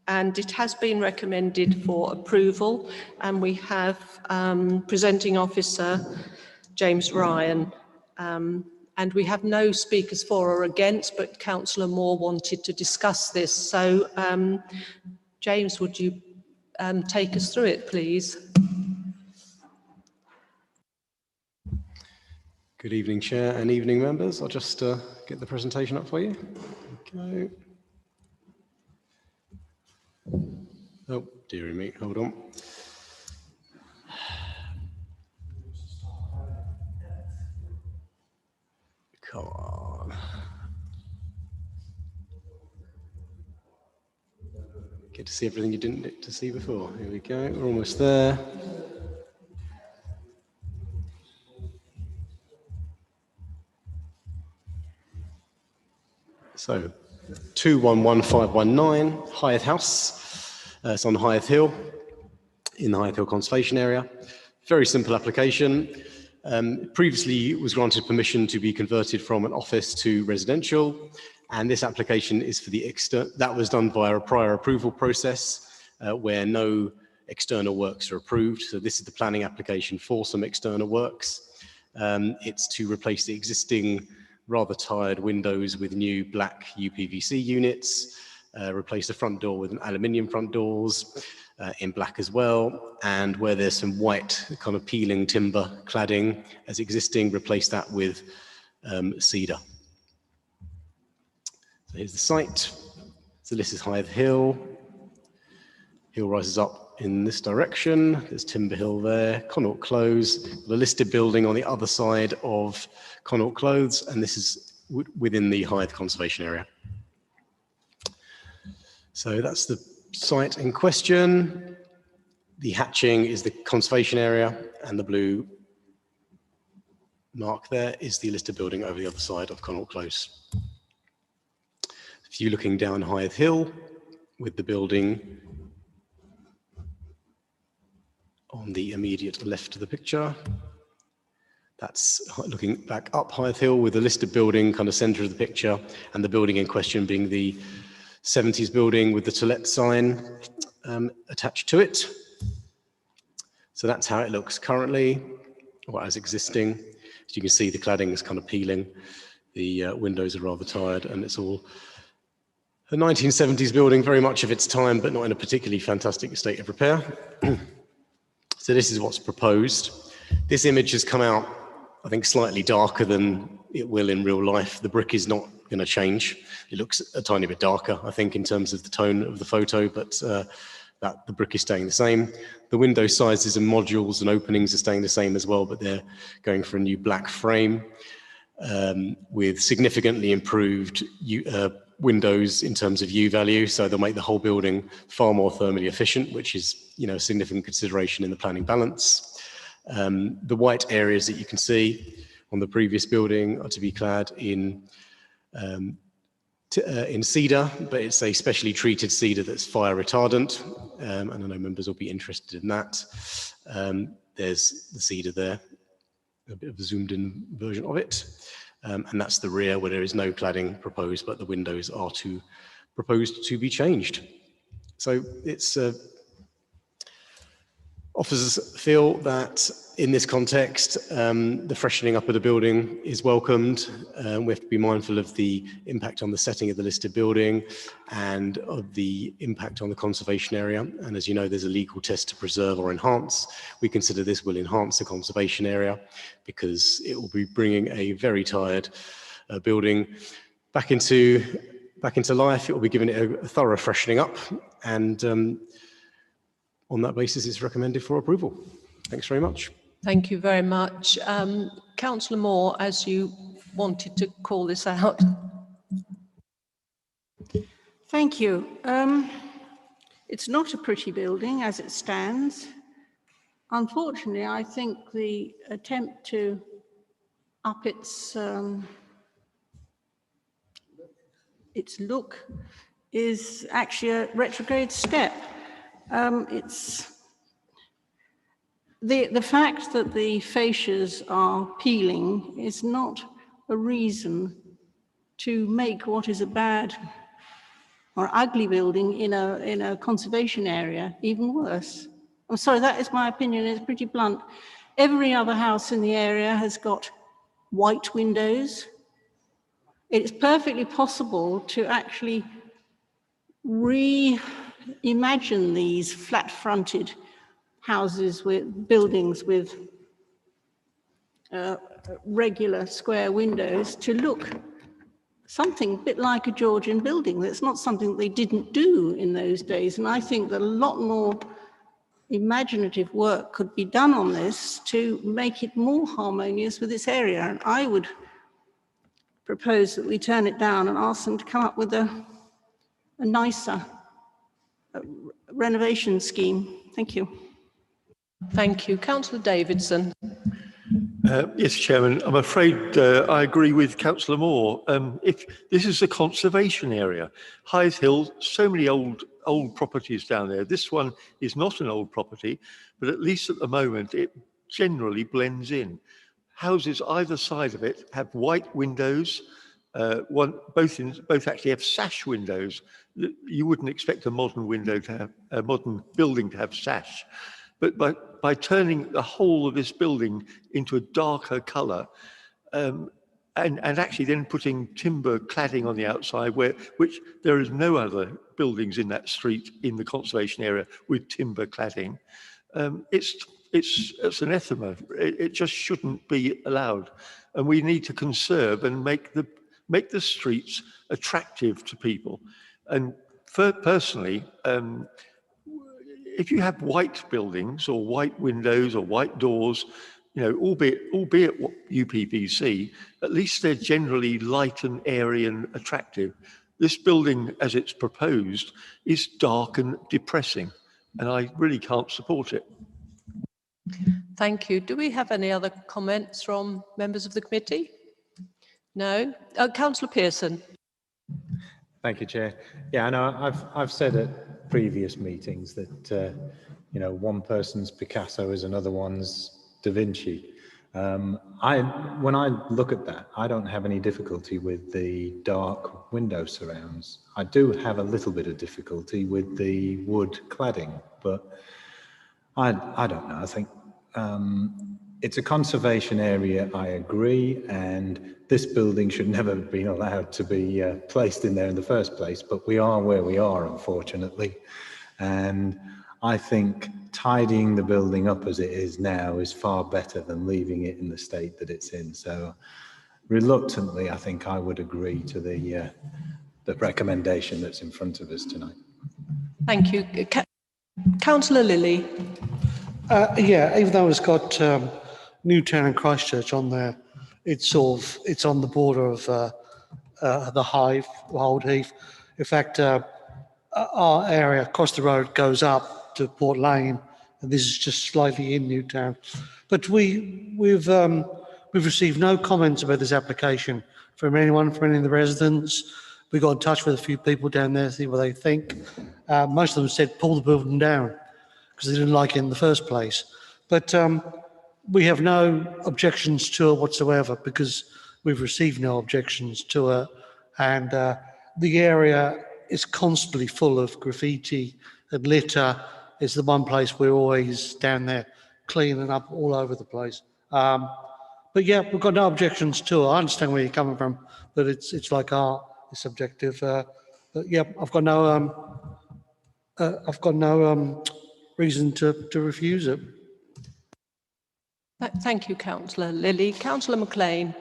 And it has been recommended for approval. And we have presenting officer James Ryan. And we have no speakers for or against, but Councillor Moore wanted to discuss this. So, James, would you take us through it, please? Good evening, Chair, and evening members. I'll just get the presentation up for you. Okay. Oh, dearie me, hold on. Come on. Get to see everything you didn't get to see before. Here we go, we're almost there. So, 211519, Hythe House. It's on Hythe Hill, in the Hythe Hill Conservation Area. Very simple application. Previously, it was granted permission to be converted from an office to residential, and this application is for the that was done via a prior approval process where no external works are approved. So this is the planning application for some external works. It's to replace the existing rather tired windows with new black UPVC units, replace the front door with an aluminium front doors in black as well, and where there's some white kind of peeling timber cladding as existing, replace that with cedar. So here's the site. So this is Hythe Hill. Hill rises up in this direction. There's Timber Hill there, Connaught Close, the listed building on the other side of Connaught Close, and this is within the Hythe Conservation Area. So that's the site in question. The hatching is the conservation area, and the blue mark there is the listed building over the other side of Connaught Close. If you're looking down Hythe Hill with the building on the immediate left of the picture, that's looking back up Hythe Hill with the listed building kind of center of the picture, and the building in question being the 70s building with the to let sign attached to it. So that's how it looks currently, or as existing. As you can see, the cladding is kind of peeling. The windows are rather tired, and it's all a 1970s building, very much of its time, but not in a particularly fantastic state of repair. So this is what's proposed. This image has come out, I think, slightly darker than it will in real life. The brick is not going to change. It looks a tiny bit darker, I think, in terms of the tone of the photo, but that the brick is staying the same. The window sizes and modules and openings are staying the same as well, but they're going for a new black frame. with significantly improved windows in terms of U value. So they'll make the whole building far more thermally efficient, which is, a significant consideration in the planning balance. The white areas that you can see on the previous building are to be clad in cedar, but it's a specially treated cedar that's fire retardant. And I know members will be interested in that. There's the cedar there, a bit of a zoomed in version of it. And that's the rear where there is no cladding proposed, but the windows are proposed to be changed. So it's officers feel that in this context, the freshening up of the building is welcomed. We have to be mindful of the impact on the setting of the listed building and of the impact on the conservation area. And as you know, there's a legal test to preserve or enhance. We consider this will enhance the conservation area because it will be bringing a very tired building back into life. It will be giving it a thorough freshening up, and on that basis, it's recommended for approval. Thanks very much. Thank you very much. Councillor Moore, as you wanted to call this out. Thank you. It's not a pretty building as it stands. Unfortunately, I think the attempt to up its look is actually a retrograde step. It's the fact that the fascias are peeling is not a reason to make what is a bad or ugly building in a conservation area even worse. I'm sorry, that is my opinion. It's pretty blunt. Every other house in the area has got white windows. It's perfectly possible to actually reimagine these flat-fronted houses with buildings with regular square windows to look something a bit like a Georgian building. That's not something that they didn't do in those days. And I think that a lot more imaginative work could be done on this to make it more harmonious with this area. And I would propose that we turn it down and ask them to come up with a nicer renovation scheme. Thank you. Thank you. Councillor Davidson. Yes, Chairman, I'm afraid I agree with Councillor Moore. If this is a conservation area, Hythe Hill, so many old properties down there. This one is not an old property, but at least at the moment it generally blends in. Houses either side of it have white windows. Both actually have sash windows. You wouldn't expect a modern building to have sash. But by turning the whole of this building into a darker colour, and actually then putting timber cladding on the outside, which there is no other buildings in that street in the conservation area with timber cladding, it's anathema. It just shouldn't be allowed, and we need to conserve and make the streets attractive to people. And personally, if you have white buildings or white windows or white doors, albeit UPVC, at least they're generally light and airy and attractive. This building, as it's proposed, is dark and depressing, and I really can't support it. Thank you. Do we have any other comments from members of the committee? No? Councillor Pearson. Thank you, Chair. Yeah, I know I've said at previous meetings that, one person's Picasso is another one's Da Vinci. When I look at that, I don't have any difficulty with the dark window surrounds. I do have a little bit of difficulty with the wood cladding, but I don't know. I think it's a conservation area, I agree, and this building should never have been allowed to be placed in there in the first place, but we are where we are, unfortunately. And I think tidying the building up as it is now is far better than leaving it in the state that it's in. So reluctantly, I think I would agree to the recommendation that's in front of us tonight. Thank you. Councillor Lilly. Yeah, even though it's got Newtown and Christchurch on there, it's on the border of the Hive, Old Heath. In fact, our area across the road goes up to Port Lane, and this is just slightly in Newtown. But we've received no comments about this application from anyone, from any of the residents. We got in touch with a few people down there to see what they think. Most of them said pull the building down because they didn't like it in the first place. But we have no objections to it whatsoever because we've received no objections to it. And the area is constantly full of graffiti and litter. It's the one place we're always down there cleaning up all over the place. But yeah, we've got no objections to it. I understand where you're coming from, but it's like art, it's subjective. But yeah, I've got no reason to refuse it. Thank you, Councillor Lilly. Councillor McLean.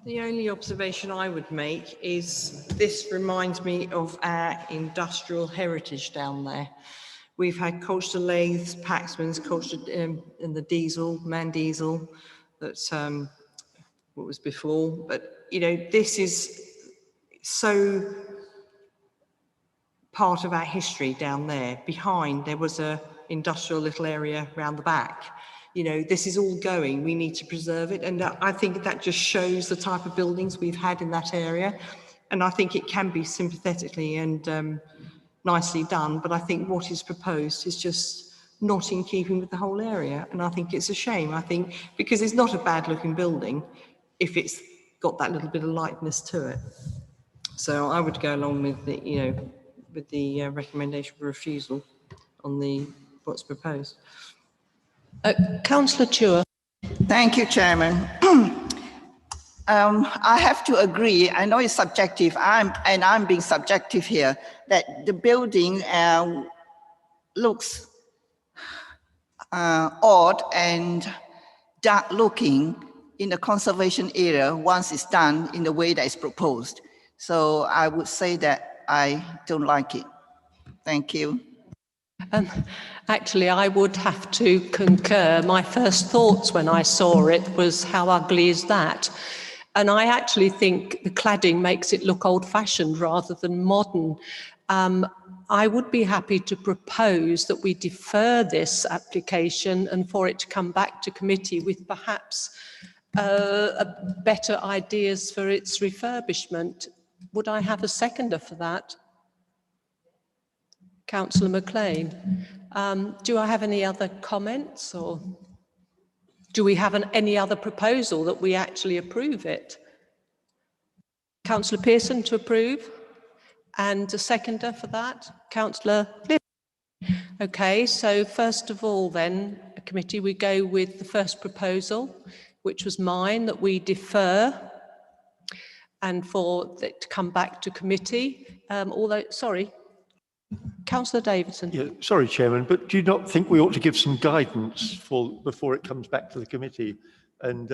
The only observation I would make is this reminds me of our industrial heritage down there. We've had Colchester lathes, Paxman's, Colchester and the diesel, man diesel, that's what was before. But, you know, this is so part of our history down there. Behind, there was a industrial little area around the back. You know, this is all going, we need to preserve it. And I think that just shows the type of buildings we've had in that area. And I think it can be sympathetically and nicely done, but I think what is proposed is just not in keeping with the whole area. And I think it's a shame, I think, because it's not a bad looking building if it's got that little bit of lightness to it. So I would go along with the, you know, with the recommendation for refusal on the what's proposed. Councillor Chua. Thank you, Chairman. I have to agree, I know it's subjective, I'm being subjective here, that the building looks odd and dark looking in the conservation area once it's done in the way that is proposed. So I would say that I don't like it. Thank you. Actually, I would have to concur. My first thoughts when I saw it was, how ugly is that? And I actually think the cladding makes it look old-fashioned rather than modern. I would be happy to propose that we defer this application and for it to come back to committee with perhaps better ideas for its refurbishment. Would I have a seconder for that? Councillor McLean. Do I have any other comments, or do we have any other proposal that we actually approve it? Councillor Pearson to approve, and a seconder for that, Councillor Lilly. Okay, so first of all then, committee, we go with the first proposal, which was mine, that we defer and for it to come back to committee. Sorry, Councillor Davidson. Yeah, sorry, Chairman, but do you not think we ought to give some guidance before it comes back to the committee? And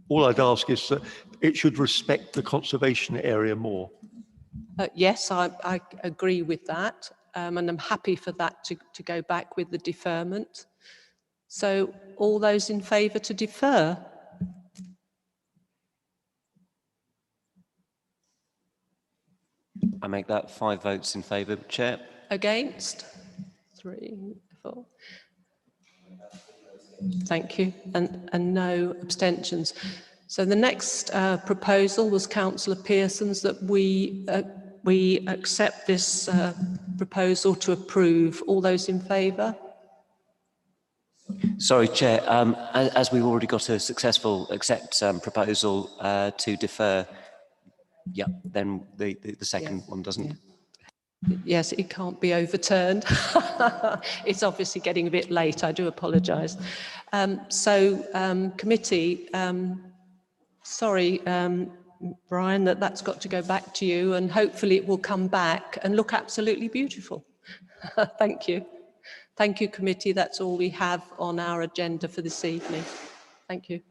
all I'd ask is that it should respect the conservation area more. Yes, I agree with that, and I'm happy for that to go back with the deferment. So all those in favour to defer? I make that 5 votes in favour, Chair. Against? 3, 4. Thank you. And no abstentions. So the next proposal was Councillor Pearson's, that we accept this proposal to approve. All those in favour? Sorry, Chair. As we've already got a successful proposal to defer, yeah, then the second one doesn't. Yeah. Yes, it can't be overturned. It's obviously getting a bit late. I do apologise. Committee, sorry, Brian, that's got to go back to you, and hopefully it will come back and look absolutely beautiful. Thank you. Thank you, committee. That's all we have on our agenda for this evening. Thank you.